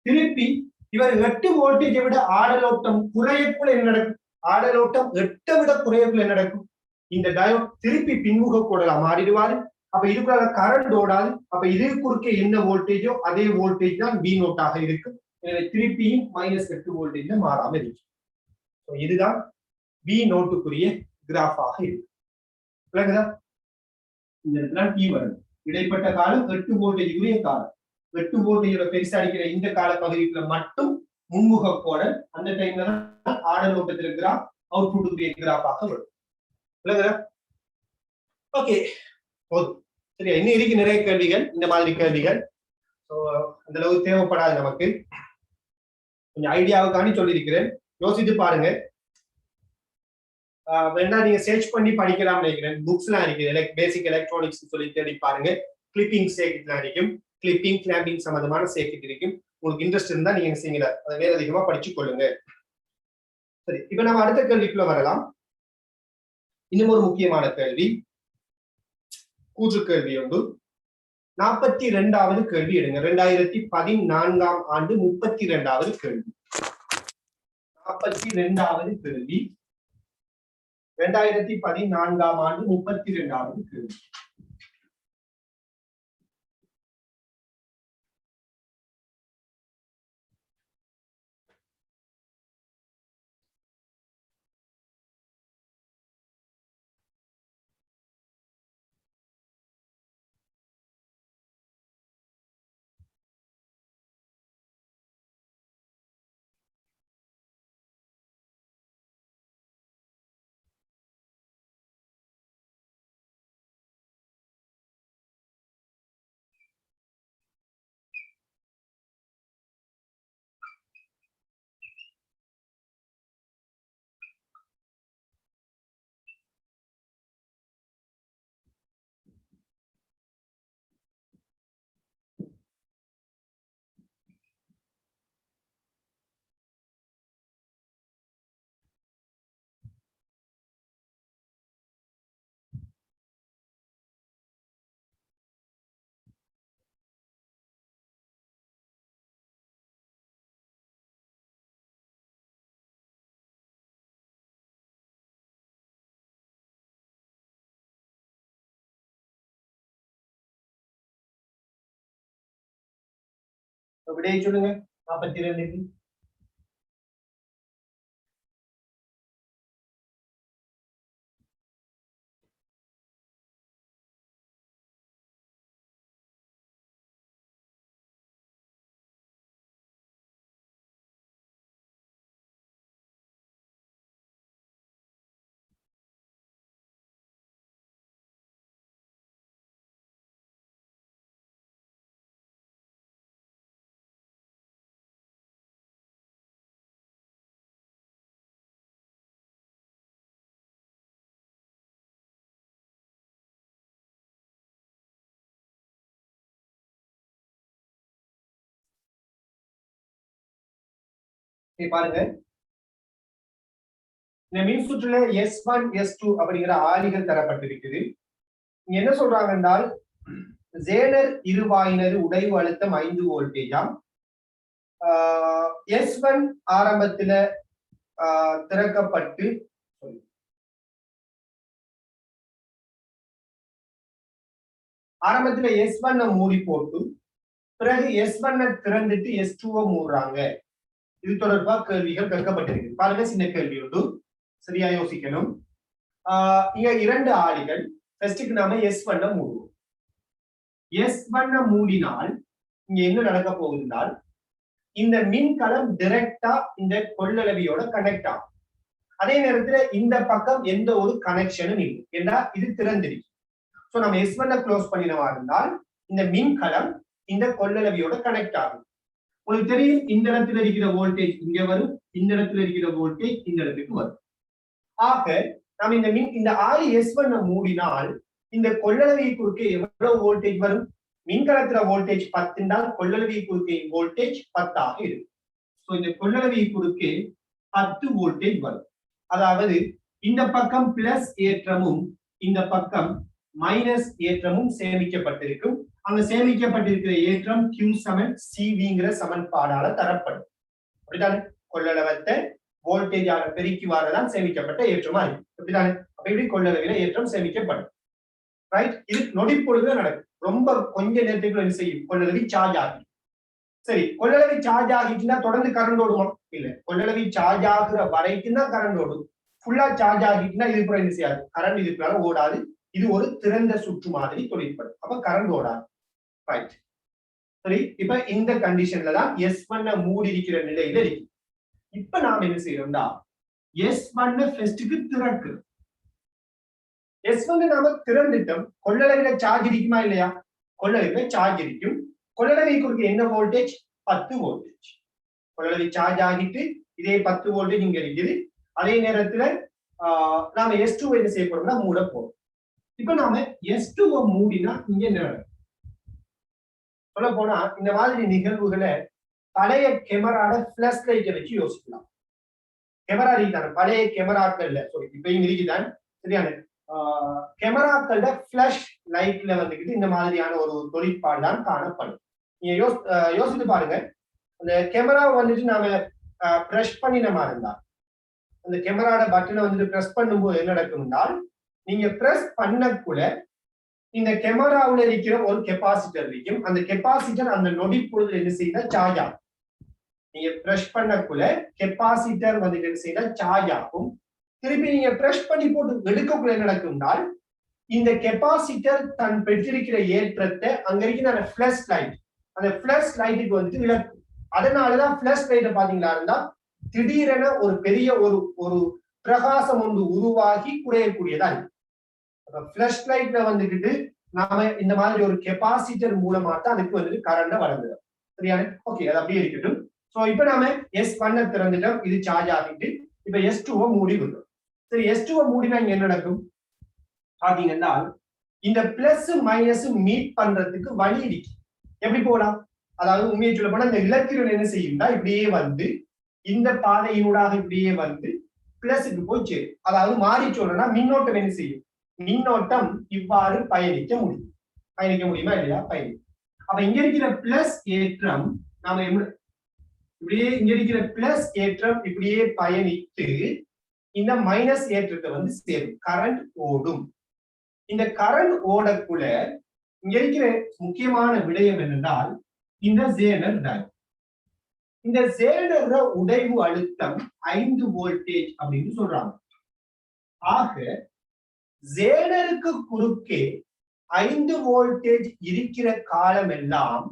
S1: திருப்பி இவர் 8 வோல்டேஜை விட ஆடலோட்டம் குறையக்குள்ள என்ன நடக்கும், ஆடலோட்டம் 8 விட குறையக்குள்ள என்ன நடக்கும், இந்த டயோட் திருப்பி பின்முக கோடலா மாறிடுவாரு. அப்ப இதுக்குள்ள கரண்ட் ஓடாது. அப்ப இது குறுக்கே என்ன வோல்டேஜோ அதே வோல்டேஜ் தான் பி நோட்டாக இருக்கும். எனவே திருப்பியும் -8 வோல்டேஜ்ல மாறாம இருக்கு. இதுதான் பி நோட்டுக்குரிய கிராஃபாக இருக்கு. விளங்குதா? இந்த இடத்துல T வரும். இடைப்பட்ட காலம் 8 வோல்டேஜுக்குரிய காலம். 8 வோல்டேஜோட பெருசா அடிக்கிற இந்த கால பகுதிக்குள்ள மட்டும் முன்முக கோடல், அந்த டைம்ல தான் ஆடல் ஓட்டத்தில் கிராஃப் அவுட்புட்டுக்குரிய கிராஃபாக வரும். விளங்குதா? ஓகே, போதும். சரியா? இன்னும் இருக்கு நிறைய கேள்விகள், இந்த மாதிரி கேள்விகள். அந்த அளவுக்கு தேவைப்படாது நமக்கு. கொஞ்சம் ஐடியாவுக்காண்டி சொல்லியிருக்கிறேன், யோசித்து பாருங்க. வேணா நீங்க சர்ச் பண்ணி படிக்கலாம் நினைக்கிறேன். புக்ஸ் எல்லாம் இருக்குது, பேசிக் எலக்ட்ரானிக்ஸ் சொல்லி தேடி பாருங்க. கிளிப்பிங் சேர்க்கிட்லாம் இருக்கும், கிளிப்பிங் கிளாம்பிங் சம்பந்தமான சேர்க்கிட் இருக்கும். உங்களுக்கு இன்ட்ரெஸ்ட் இருந்தா நீங்க என்ன செய்யுங்க, அதை வேற அதிகமா படிச்சு கொள்ளுங்க. சரி, இப்ப நம்ம அடுத்த கேள்விக்குள்ள வரலாம். இன்னும் ஒரு முக்கியமான கேள்வி, கூற்று கேள்வி உண்டு. 42வது கேள்வி எடுங்க. 2014ஆம் ஆண்டு 32வது கேள்வி. 42வது கேள்வி 2014ஆம் ஆண்டு 32வது கேள்வி. விடையை சொல்லுங்க. 42க்கு பாருங்க. இந்த மின் சுற்றுல S1 S2 அப்படிங்கிற ஆளிகள் தரப்பட்டிருக்குது. இங்க என்ன சொல்றாங்க என்றால், ஜேனர் இருவாயினரு உடைவு அழுத்தம் 5 வோல்டேஜாம். S1 ஆரம்பத்துல திறக்கப்பட்டு ஆரம்பத்துல S1 மூடி போட்டு பிறகு S1 திறந்துட்டு S2 மூடுறாங்க. இது தொடர்பா கேள்விகள் கேட்கப்பட்டிருக்கு. பாருங்க, சின்ன கேள்வி உண்டு, சரியா யோசிக்கணும். இங்க 2 ஆளிகள் ஃபர்ஸ்ட்க்கு நாம S1 மூடுவோம். S1 மூடினால் இங்க என்ன நடக்க போகுதுனால் இந்த மின்கலம் டைரக்டா இந்த கொள்ளளவியோட கனெக்ட் ஆகும். அதே நேரத்துல இந்த பக்கம் எந்த ஒரு கனெக்ஷனும் இல்லை. ஏன்னா இது திறந்திருக்கு. சோ நம்ம S1 க்ளோஸ் பண்ணினவா இருந்தால் இந்த மின்கலம் இந்த கொள்ளளவியோட கனெக்ட் ஆகும். உங்களுக்கு தெரியும் இந்த இடத்துல இருக்கிற வோல்டேஜ் இங்க வரும், இந்த இடத்துல இருக்கிற வோல்டேஜ் இந்த இடத்துக்கு வரும். ஆக நாம் இந்த ஆளி S1 மூடினால் இந்த கொள்ளளவி குறுக்கே எவ்வளவு வோல்டேஜ் வரும்? மின்கலத்துல வோல்டேஜ் 10 என்றால் கொள்ளளவி குறுக்கே வோல்டேஜ் 10 ஆக இருக்கும். சோ இந்த கொள்ளளவி குறுக்கே 10 வோல்டேஜ் வரும். அதாவது இந்த பக்கம் பிளஸ் ஏற்றமும் இந்த பக்கம் மைனஸ் ஏற்றமும் சேமிக்கப்பட்டிருக்கும். அங்க சேமிக்கப்பட்டிருக்கிற ஏற்றம் Q சமன் CV சமன்பாடால தரப்படும். அப்படித்தானே? கொள்ளளவத்தை வோல்டேஜால பெருக்கி வரதான் சேமிக்கப்பட்ட ஏற்றமா இருக்கு. அப்படித்தானே? அப்ப இப்படி கொள்ளளவில ஏற்றம் சேமிக்கப்படும். ரைட்? இது நொடிப்பொழுதுல நடக்கும். ரொம்ப கொஞ்ச நேரத்துக்குள்ள என்ன செய்யும்? கொள்ளளவி சார்ஜ் ஆகும். சரி, கொள்ளளவி சார்ஜ் ஆகிட்டுனா தொடர்ந்து கரண்ட் ஓடுமா? இல்ல. கொள்ளளவி சார்ஜ் ஆகுற வரைக்கும் தான் கரண்ட் ஓடும். ஃபுல்லா சார்ஜ் ஆகிட்டுனா இதுக்குள்ள என்ன செய்யாது? கரண்ட் இதுக்குள்ள ஓடாது. இது ஒரு திறந்த சுற்று மாதிரி தொழிற்படும். அப்ப கரண்ட் ஓடாது. ரைட். சரி, இப்ப இந்த கண்டிஷன்ல தான் S1 மூடி இருக்கிற நிலையில இருக்கு. இப்ப நாம என்ன செய்யறோம்னா S1 ஃபர்ஸ்ட்க்கு திறக்குறோம். S1 நாம திறந்துட்டோம். கொள்ளளவில சார்ஜ் இருக்குமா இல்லையா? கொள்ளளவில சார்ஜ் இருக்கும். கொள்ளளவி குறுக்கே என்ன வோல்டேஜ்? 10 வோல்டேஜ். கொள்ளளவி சார்ஜ் ஆகிட்டு இதே 10 வோல்டேஜ் இங்க இருக்குது. அதே நேரத்துல நாம S2 என்ன செய்ய போறோம்னா மூட போறோம். இப்ப நாம S2 மூடினா இங்க என்ன நடக்கும்? சொல்ல போனா இந்த மாதிரி நிகழ்வுகளை பழைய கேமராட பிளஸ் லைட்டை வச்சு யோசிக்கலாம். கேமரா இருக்கான பழைய கேமராக்கள்ல இப்பயும் இருக்குதான் சரியான கேமராக்கள்ல பிளஷ் லைட்ல வந்துக்கிட்டு இந்த மாதிரியான ஒரு தொழிற்பாடு தான் காணப்படும். நீங்க யோசித்து பாருங்க. அந்த கேமரா வந்துட்டு நாம பிரஷ் பண்ணினமா இருந்தா அந்த கேமராட பட்டனை வந்துட்டு பிரஸ் பண்ணும்போது என்ன நடக்கும்னால் நீங்க பிரஸ் பண்ணக்குள்ள இந்த கேமராவுல இருக்கிற ஒரு கெப்பாசிட்டர் இருக்கும். அந்த கெப்பாசிட்டர் அந்த நொடி பொழுது என்ன செய்ய சார்ஜ் ஆகும். நீங்க பிரஷ் பண்ணக்குள்ள கெப்பாசிட்டர் வந்து என்ன செய்ய சார்ஜ் ஆகும். திருப்பி நீங்க பிரஷ் பண்ணி போட்டு எடுக்கக்குள்ள என்ன நடக்கும்னால் இந்த கெப்பாசிட்டர் தன் பெற்றிருக்கிற ஏற்றத்தை அங்க இருக்கிற அந்த பிளஸ் லைட் அந்த பிளஸ் லைட்டுக்கு வந்துட்டு விளக்கும். அதனாலதான் பிளஸ் லைட்டை பாத்தீங்களா இருந்தா திடீரென ஒரு பெரிய ஒரு பிரகாசம் ஒன்று உருவாகி குறையக்கூடியதா இருக்கு. பிளஷ் லைட்ல வந்துகிட்டு நாம இந்த மாதிரி ஒரு கெப்பாசிட்டர் மூலமா தான் அதுக்கு வந்துட்டு கரண்ட வழங்குறோம். சரியான? ஓகே, அது அப்படியே இருக்கட்டும். சோ இப்ப நாம S1 திறந்துட்டோம். இது சார்ஜ் ஆகிட்டு இப்ப S2 மூடி விடுறோம். சரி, S2 மூடினா இங்க என்ன நடக்கும் பாத்தீங்கன்னா இந்த பிளஸ் மைனஸ் மீட் பண்றதுக்கு வழி இருக்கு. எப்படி போகலாம்? அதாவது உண்மையை சொல்ல போனா இந்த இலத்திரன் என்ன செய்யும்னா இப்படியே வந்து இந்த பாதையினூடாக இப்படியே வந்து பிளஸுக்கு போய் சேரும். அதாவது மாறி சொல்லணும்னா மின்னோட்டம் என்ன செய்யும்? மின்னோட்டம் இவ்வாறு பயணிக்க முடியும். பயணிக்க முடியுமா இல்லையா? பயணிக்கும். அப்ப இங்க இருக்கிற பிளஸ் ஏற்றம் நாம இப்படியே இங்க இருக்கிற பிளஸ் ஏற்றம் இப்படியே பயணித்து இந்த மைனஸ் ஏற்றத்தை வந்து சேரும். கரண்ட் ஓடும். இந்த கரண்ட் ஓடக்குள்ள இங்க இருக்கிற முக்கியமான விடயம் என்னென்றால் இந்த ஜேனர் டயோட். இந்த ஜேனர்ற உடைவு அழுத்தம் 5 வோல்டேஜ் அப்படின்னு சொல்றாங்க. ஆக ஜேனருக்கு குறுக்கே 5 வோல்டேஜ் இருக்கிற காலம் எல்லாம்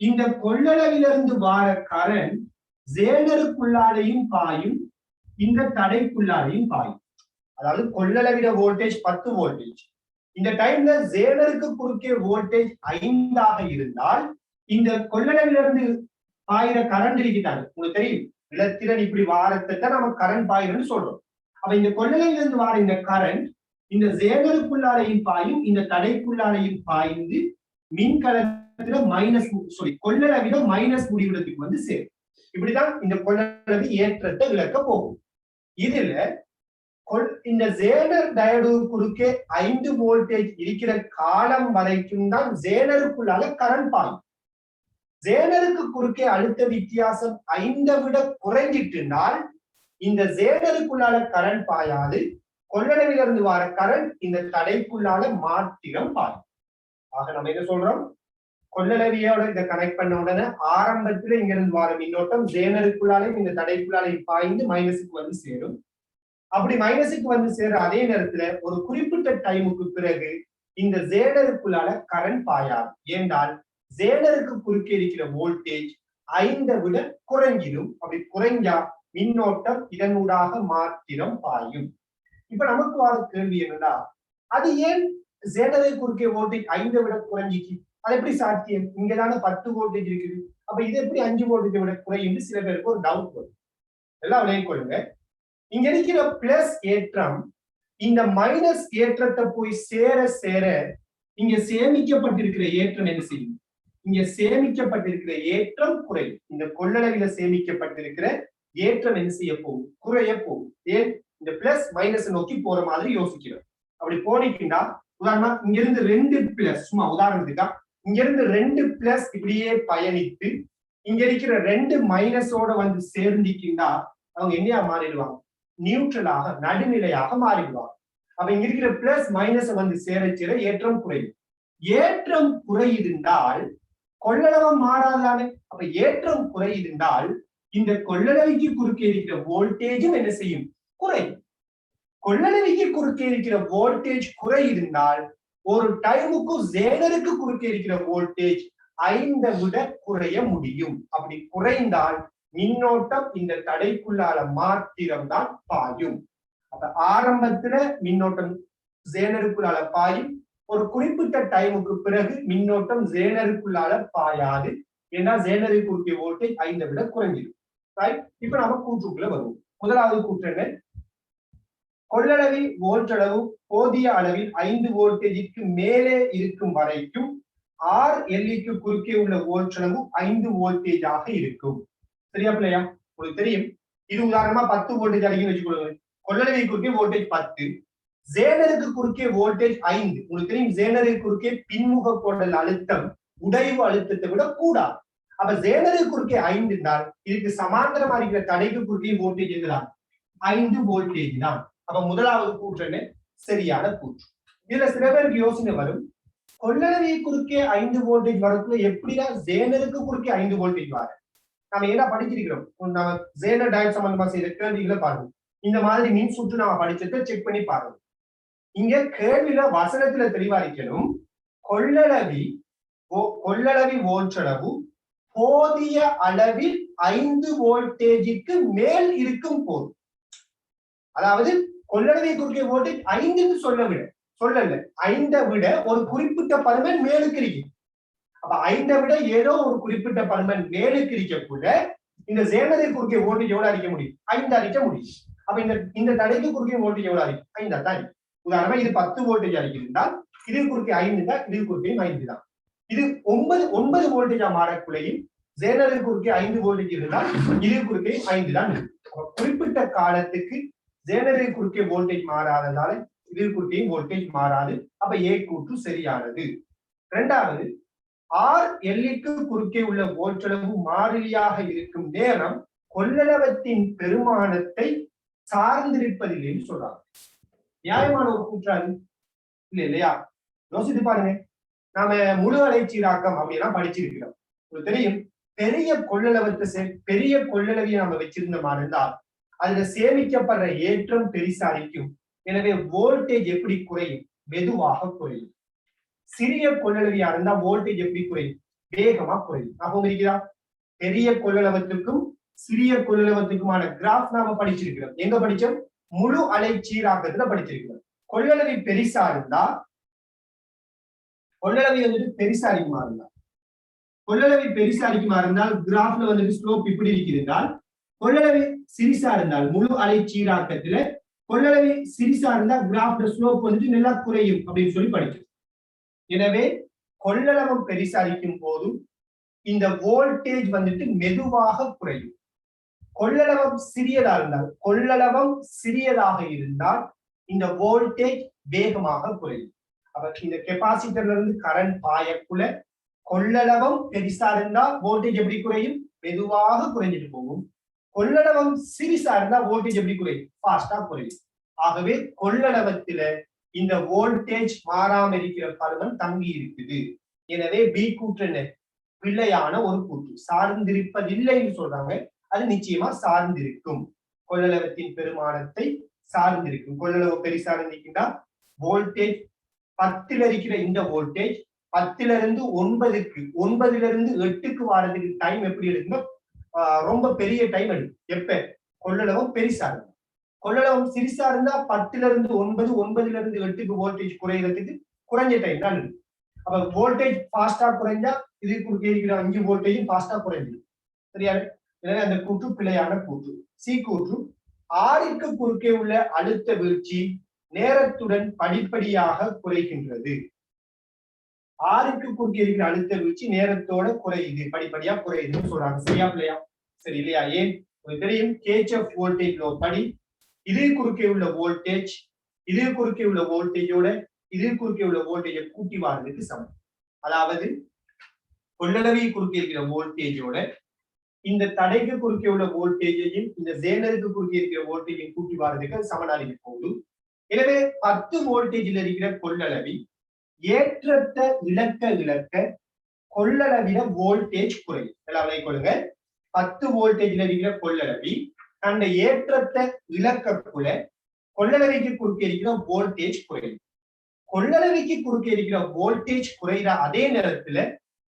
S1: இந்த கொள்ளளவிலிருந்து வார கரண்ட் ஜேனருக்குள்ளாலையும் பாயும், இந்த தடைக்குள்ளாலையும் பாயும். அதாவது கொள்ளளவிட வோல்டேஜ் 10 வோல்டேஜ். இந்த டைம்ல ஜேனருக்கு குறுக்கே வோல்டேஜ் 5 இருந்தால் இந்த கொள்ளளவிலிருந்து பாயிர கரண்ட் இருக்கிறாங்க. உங்களுக்கு தெரியும் இலத்திரன் இப்படி வாரத்தை நம்ம கரண்ட் பாயிரன்னு சொல்றோம். அப்ப இந்த கொள்ளளவிலிருந்து வார இந்த கரண்ட் இந்த ஜேனருக்குள்ளாலையும் பாயும், இந்த தடைக்குள்ளாலையும் பாய்ந்து மின்கலத்துல மைனஸ் கொள்ளளவிட மைனஸ் முடிவிடத்துக்கு வந்து சேரும். இப்படிதான் இந்த கொள்ளளவி ஏற்றத்தை விளக்க போகும். இதுல இந்த ஜேனர் டயோடு குறுக்கே 5 வோல்டேஜ் இருக்கிற காலம் வரைக்கும் தான் ஜேனருக்குள்ளால கரண்ட் பாயும். ஜேனருக்கு குறுக்கே அழுத்த வித்தியாசம் 5 விட குறைஞ்சிட்டுனால் இந்த ஜேனருக்குள்ளால கரண்ட் பாயாது. கொள்ளளவிலிருந்து வர கரண்ட் இந்த தடைக்குள்ளால மாத்திரம் பாயும். ஆக நம்ம என்ன சொல்றோம்? கொள்ளளவியோட இதை கனெக்ட் பண்ண உடனே ஆரம்பத்துல இங்க இருந்து வர மின்னோட்டம் ஜேனருக்குள்ளாலையும் இந்த தடைக்குள்ளாலையும் பாய்ந்து மைனஸுக்கு வந்து சேரும். அப்படி மைனஸுக்கு வந்து சேர அதே நேரத்துல ஒரு குறிப்பிட்ட டைமுக்கு பிறகு இந்த ஜேடருக்குள்ளால கரண்ட் பாயாது. ஏண்டால் ஜேடருக்கு குறுக்கே இருக்கிற வோல்டேஜ் 5 விட குறைஞ்சிடும். அப்படி குறைஞ்சா மின்னோட்டம் இதனூடாக மாத்திரம் பாயும். இப்ப நமக்கு வர கேள்வி என்னன்னா, அது ஏன் ஜேடரை குறுக்கே வோல்டேஜ் 5 விட குறைஞ்சிச்சு? அது எப்படி சாத்தியம்? இங்கதான 10 வோல்டேஜ் இருக்குது. அப்ப இது எப்படி 5 வோல்டேஜ் விட குறையும்? சில பேருக்கு ஒரு டவுட் வரும். எல்லாம் விளங்கிக் கொள்ளுங்க. இங்க இருக்கிற பிளஸ் ஏற்றம் இந்த மைனஸ் ஏற்றத்தை போய் சேர சேர இங்க சேமிக்கப்பட்டிருக்கிற ஏற்றம் என்ன செய்யும்? இங்க சேமிக்கப்பட்டிருக்கிற ஏற்றம் குறையும். இந்த கொள்ளளவில சேமிக்கப்பட்டிருக்கிற ஏற்றம் என்ன செய்ய போகும்? குறைய போகும். ஏன்? இந்த பிளஸ் மைனஸ் நோக்கி போற மாதிரி யோசிக்கிறோம். அப்படி போனீங்கன்னா உதாரணமா இங்க இருந்து 2 பிளஸ், சும்மா உதாரணத்துக்கா இங்க இருந்து 2 பிளஸ் இப்படியே பயணித்து இங்க இருக்கிற 2 மைனஸோட வந்து சேர்ந்திக்கின்றா அவங்க என்னையா மாறிடுவாங்க? நியூட்ரலாக, நடுநிலையாக மாறிடுவாங்க. அப்ப இங்க இருக்கிற பிளஸ் மைனஸ் வந்து சேர ஏற்றம் குறையும். ஏற்றம் குறையிருந்தால் கொள்ளளவம் மாறாதானே. அப்ப ஏற்றம் குறையிருந்தால் இந்த கொள்ளளவிக்கு குறுக்கே இருக்கிற வோல்டேஜும் என்ன செய்யும்? குறையும். கொள்ளளவிக்கு குறுக்கே இருக்கிற வோல்டேஜ் குறையிருந்தால் ஒரு டைமுக்கு ஜேடருக்கு குறுக்கே இருக்கிற வோல்டேஜ் 5 விட குறைய முடியும். அப்படி குறைந்தால் மின்னோட்டம் இந்த தடைக்குள்ளால மாத்திரம்தான் பாயும். அப்ப ஆரம்பத்துல மின்னோட்டம் ஜேனருக்குள்ளால பாயும். ஒரு குறிப்பிட்ட டைமுக்கு பிறகு மின்னோட்டம் ஜேனருக்குள்ளால பாயாது. ஏன்னா ஜேனருக்கு குறுக்கே வோல்டேஜ் 5 விட குறைஞ்சிடும். இப்ப நம்ம கூற்றுக்குள்ள வருவோம். முதலாவது கூற்று என்ன? கொள்ளளவி வோல்டளவு போதிய அளவில் 5 வோல்டேஜுக்கு மேலே இருக்கும் வரைக்கும் RLக்கு குறுக்கே உள்ள வோல்டளவு 5 வோல்டேஜ் ஆக இருக்கும். சரியா பிள்ளையா? உங்களுக்கு தெரியும், இது உதாரணமா 10 வோல்டேஜ் அடிக்கணும் வச்சுக்கொள்ளுங்க. கொள்ளளவி குறுக்கே வோல்டேஜ் 10, ஜேனருக்கு குறுக்கே வோல்டேஜ் 5. உங்களுக்கு தெரியும், ஜேனருக்கு குறுக்கே பின்முக கோடல் அழுத்தம் உடைவு அழுத்தத்தை விட கூடாது. அப்ப ஜேனருக்கு குறுக்கே 5 என்றால் இதுக்கு சமாந்தரமா இருக்கிற தடைக்கு குறுக்கே வோல்டேஜ் எதுதான்? 5 வோல்டேஜ் தான். அப்ப முதலாவது கூற்று சரியான கூற்று. இதுல சில பேருக்கு யோசனை வரும், கொள்ளளவி குறுக்கே 5 வோல்டேஜ் வரக்குள்ள எப்படிதான் ஜேனருக்கு குறுக்கே 5 வோல்டேஜ் வர? நம்ம என்ன படிச்சிருக்கிறோம்? நம்ம ஜேனர் டயட் சம்பந்தமா செய்த கேள்விகளை பாருங்க. இந்த மாதிரி மின் சுற்று நம்ம படிச்சதை செக் பண்ணி பாருங்க. இங்க கேள்வியில வசனத்துல தெளிவா இருக்கணும், கொள்ளளவி வோல்டளவு போதிய அளவில் 5 வோல்டேஜுக்கு மேல் இருக்கும் போது, அதாவது கொள்ளளவை குறுக்கே வோல்டேஜ் 5 சொல்லல 5 விட ஒரு குறிப்பிட்ட பருமன் மேலுக்கு இருக்கு. அப்ப 5 விட ஏதோ ஒரு குறிப்பிட்ட பருமன் மேலுக்கு இருக்கக்குள்ள இந்த ஜேனரை குறுக்கே வோல்டேஜ் எவ்வளவு அடிக்க முடியும்? 5 அடிக்க முடியும். அப்ப இந்த தடைக்கு குறுக்கே வோல்டேஜ் எவ்வளவு அடிக்கும்? 5 தான். உதாரணமா இது 10 வோல்டேஜ் அடிக்கிறதுனால் இது குறுக்கே 5 தான், இது குறுக்கே 5 தான். இது 9 வோல்டேஜா மாறக்குள்ளையும் ஜேனரை குறுக்கே 5 வோல்டேஜ் இருந்தால் இது குறுக்கே 5 தான். குறிப்பிட்ட காலத்துக்கு ஜேனரை குறுக்கே வோல்டேஜ் மாறாததால இது குறுக்கே வோல்டேஜ் மாறாது. அப்ப ஏ கூற்று சரியானது. இரண்டாவது, RLக்கு குறுக்கே உள்ள வோல்டளவு மாறிலியாக இருக்கும் நேரம் கொள்ளளவத்தின் பெருமானத்தை சார்ந்திருப்பதில்லை சொல்றாங்க. நியாயமான ஒரு கூற்றாது இல்லையா? யோசித்து பாருங்க. நாம முழு அலைச்சீராக்கம் அப்படின்னா படிச்சிருக்கிறோம். உங்களுக்கு தெரியும், பெரிய கொள்ளளவியை நம்ம வச்சிருந்தோமா இருந்தால் அதுல சேமிக்கப்படுற ஏற்றம் பெரிசாரிக்கும். எனவே வோல்டேஜ் எப்படி குறையும்? மெதுவாக குறையும். சிறிய கொள்ளளவியா இருந்தா வோல்டேஜ் எப்படி குறையும்? வேகமா குறையும். அப்போ இருக்கிறா, பெரிய கொள்ளளவத்துக்கும் சிறிய கொள்ளளவத்துக்குமான கிராஃப் நாம படிச்சிருக்கிறோம். எங்க படிச்சோம்? முழு அலை சீராக்கத்துல படிச்சிருக்கிறோம். கொள்ளளவி பெரிசா இருந்தா, கொள்ளளவி வந்துட்டு பெரிசாரிக்குமா இருந்தா, கொள்ளளவி பெரிசாரிக்குமா இருந்தால் கிராஃப்ல வந்துட்டு ஸ்லோப் இப்படி இருக்கிறதால், கொள்ளளவி சிறிசா இருந்தால் முழு அலை சீராக்கத்துல கொள்ளளவி சிறிசா இருந்தா கிராஃப்ல ஸ்லோப் வந்துட்டு நல்லா குறையும் அப்படின்னு சொல்லி படிச்சோம். எனவே கொள்ளளவம் பெரிசாரிக்கும் போதும் இந்த வோல்டேஜ் வந்துட்டு மெதுவாக குறையும். கொள்ளளவம் சிறியதாக இருந்தால் இந்த வோல்டேஜ் வேகமாக குறையும். அப்ப இந்த கெபாசிட்டர்ல இருந்து கரண்ட் பாயக்குள்ள கொள்ளளவம் பெரிசா இருந்தா வோல்டேஜ் எப்படி குறையும்? மெதுவாக குறைஞ்சிட்டு போகும். கொள்ளளவம் சிறிசா இருந்தா வோல்டேஜ் எப்படி குறையும்? ஃபாஸ்டா குறையும். ஆகவே கொள்ளளவத்தில இந்த வோல்டேஜ் மாறாம இருக்கிற பருமன் தங்கி இருக்குது. எனவே பி கூற்று பிள்ளையான ஒரு கூற்று. சார்ந்திருப்பதில்லைன்னு சொல்றாங்க, அது நிச்சயமா சார்ந்திருக்கும். கொள்ளளவத்தின் பெருமானத்தை சார்ந்து இருக்கும். கொள்ளளவு பெரிசா இருந்துச்சுன்னா வோல்டேஜ் 10ல இருக்கிற இந்த வோல்டேஜ் 10ல இருந்து 9க்கு 9ல இருந்து 8க்கு வாரதுக்கு டைம் எப்படி எடுக்குன்னா ரொம்ப பெரிய டைம் எடுக்கும். எப்ப கொள்ளளவும் பெரிசா இருக்கும். கொள்ளளவும் சிறிசா இருந்தா 10ல இருந்து 9 9ல இருந்து 8க்கு வோல்டேஜ் குறையிறதுக்கு குறைஞ்ச டைம் தான் இருக்கு. அப்ப வோல்டேஜ் ஃபாஸ்டா குறைஞ்சா இது குறுக்கே இருக்கிற 5 வோல்டேஜும் ஃபாஸ்டா குறைஞ்சிடும். சரியா? எனவே அந்த கூற்று பிழையான கூற்று. சி கூற்று ஆறிற்கு குறுக்கே உள்ள அழுத்த வீழ்ச்சி நேரத்துடன் படிப்படியாக குறைகின்றது. ஆறுக்கு குறுக்கே இருக்கிற அழுத்த வீழ்ச்சி நேரத்தோட குறையுது, படிப்படியா குறையுதுன்னு சொல்றாங்க. சரியா பிள்ளையா? சரி இல்லையா? ஏன் தெரியும் கேச்எஃப் வோல்டேஜ் லோ படி இது குறுக்கே உள்ள வோல்டேஜ் இது குறுக்கே உள்ள வோல்டேஜோட இது குறுக்கே உள்ள வோல்டேஜை கூட்டி வாரதுக்கு சமம். அதாவது கொள்ளளவி குறுக்கே இருக்கிற வோல்டேஜோட இந்த தடைக்கு குறுக்கே உள்ள வோல்டேஜையும் இந்த ஜேனருக்கு குறுக்கே இருக்கிற வோல்டேஜையும் கூட்டி வாரதுக்கு சமனாக போகுது. எனவே 10 வோல்டேஜில் இருக்கிற கொள்ளளவி ஏற்றத்தை இழக்க கொள்ளளவில வோல்டேஜ் குறையும். எல்லாம் கொள்ளுங்க. 10 வோல்டேஜில் இருக்கிற கொள்ளளவி அந்த ஏற்றத்தை இழக்கக்குள்ள கொள்ளளவிக்கு குறுக்கே இருக்கிற வோல்டேஜ் குறையும். கொள்ளளவிக்கு குறுக்கே இருக்கிற வோல்டேஜ் குறைகிற அதே நேரத்துல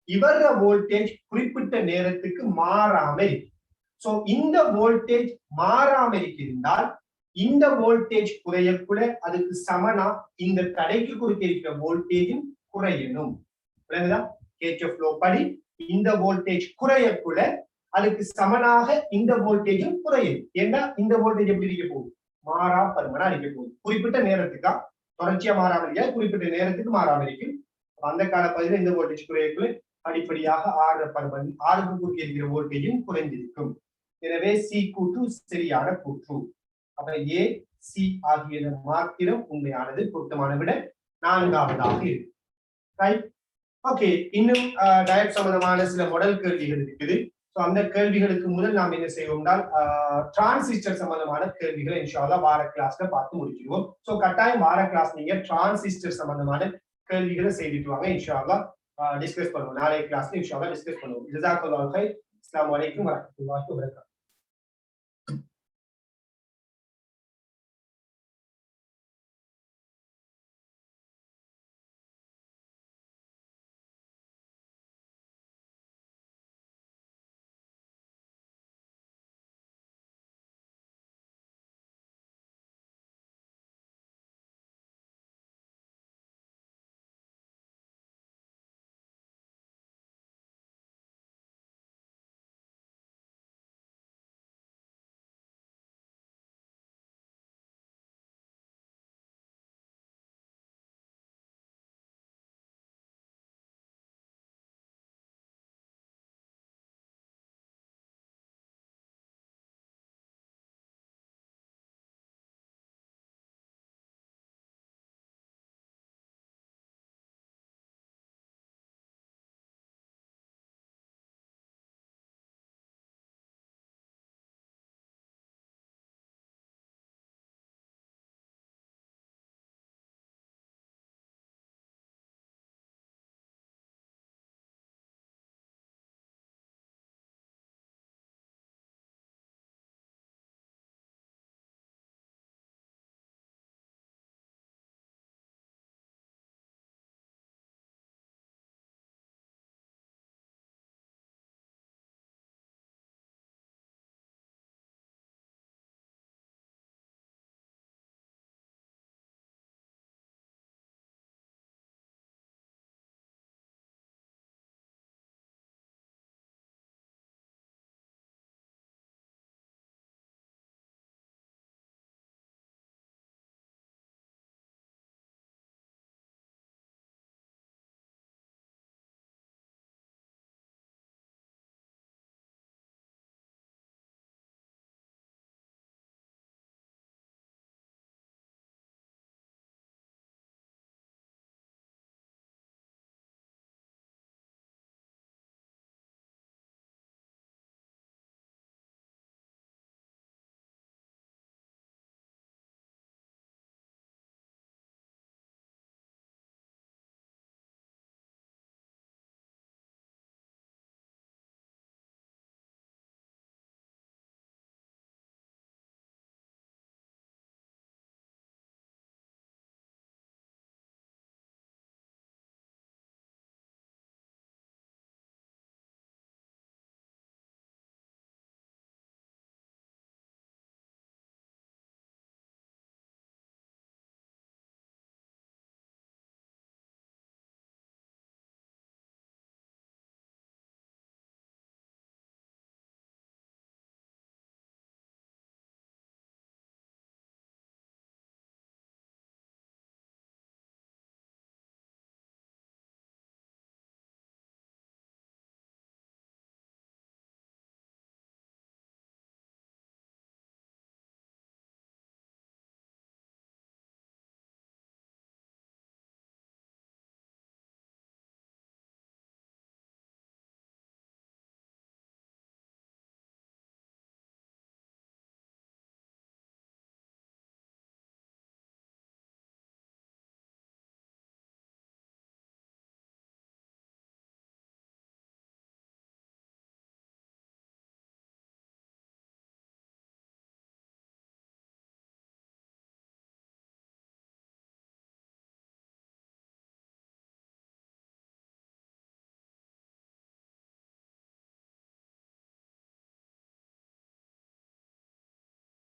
S1: இவர வோல்டேஜ் குறிப்பிட்ட நேரத்துக்கு மாறாம இருக்கு. சோ இந்த வோல்டேஜ் மாறாம இருந்தால் இந்த வோல்டேஜ் குறையக்குள்ள அதுக்கு சமனா இந்த தடைக்கு குறுக்கே இருக்கிற வோல்டேஜும் குறையணும். கேச்எஃப் லோ படி இந்த வோல்டேஜ் குறையக்குள்ள அதுக்கு சமனாக இந்த வோல்டேஜும் குறையும். ஏன்னா இந்த வோல்டேஜ் எப்படி இருக்க போகுது? மாறா பருமனா இருக்க போகுது. குறிப்பிட்ட நேரத்துக்கா தொடர்ச்சியா மாறாம இருக்க, குறிப்பிட்ட நேரத்துக்கு மாறாம இருக்கும். அந்த கால பகுதியில் இந்த வோல்டேஜ் குறையக்குள்ள படிப்படியாக ஆறுக்கு குறுக்கே இருக்கிற வோல்டேஜும் குறைந்திருக்கும். எனவே சி கூற்று சரியான கூற்று. அப்ப ஏ சி ஆகிய மாத்திரம் உண்மையானது, பொருத்தமான விட 4வதாக இருக்கு. ரைட்? ஓகே. இன்னும் டயட் சம்பந்தமான சில மாடல் கேள்விகள் இருக்குது. அந்த கேள்விகளுக்கு முதல் நாம் என்ன செய்வோம்னால் டிரான்சிஸ்டர் சம்பந்தமான கேள்விகளை இன்ஷா அல்லாஹ் வார கிளாஸ்ல பார்த்து முடிச்சிடுவோம். சோ கட்டாயம் வார கிளாஸ் நீங்க டிரான்சிஸ்டர் சம்பந்தமான கேள்விகளை செய்துட்டு வாங்க. இன்ஷா அல்லாஹ் டிஸ்கஸ் பண்ணுவோம். நாளைய கிளாஸ்ல இன்ஷா அல்லாஹ் டிஸ்கஸ் பண்ணுவோம். ஜஸாக்கல்லாஹு கைர். அஸ்ஸலாமு அலைக்கும் வரஹ்மத்துல்லாஹி வபரகாத்துஹு.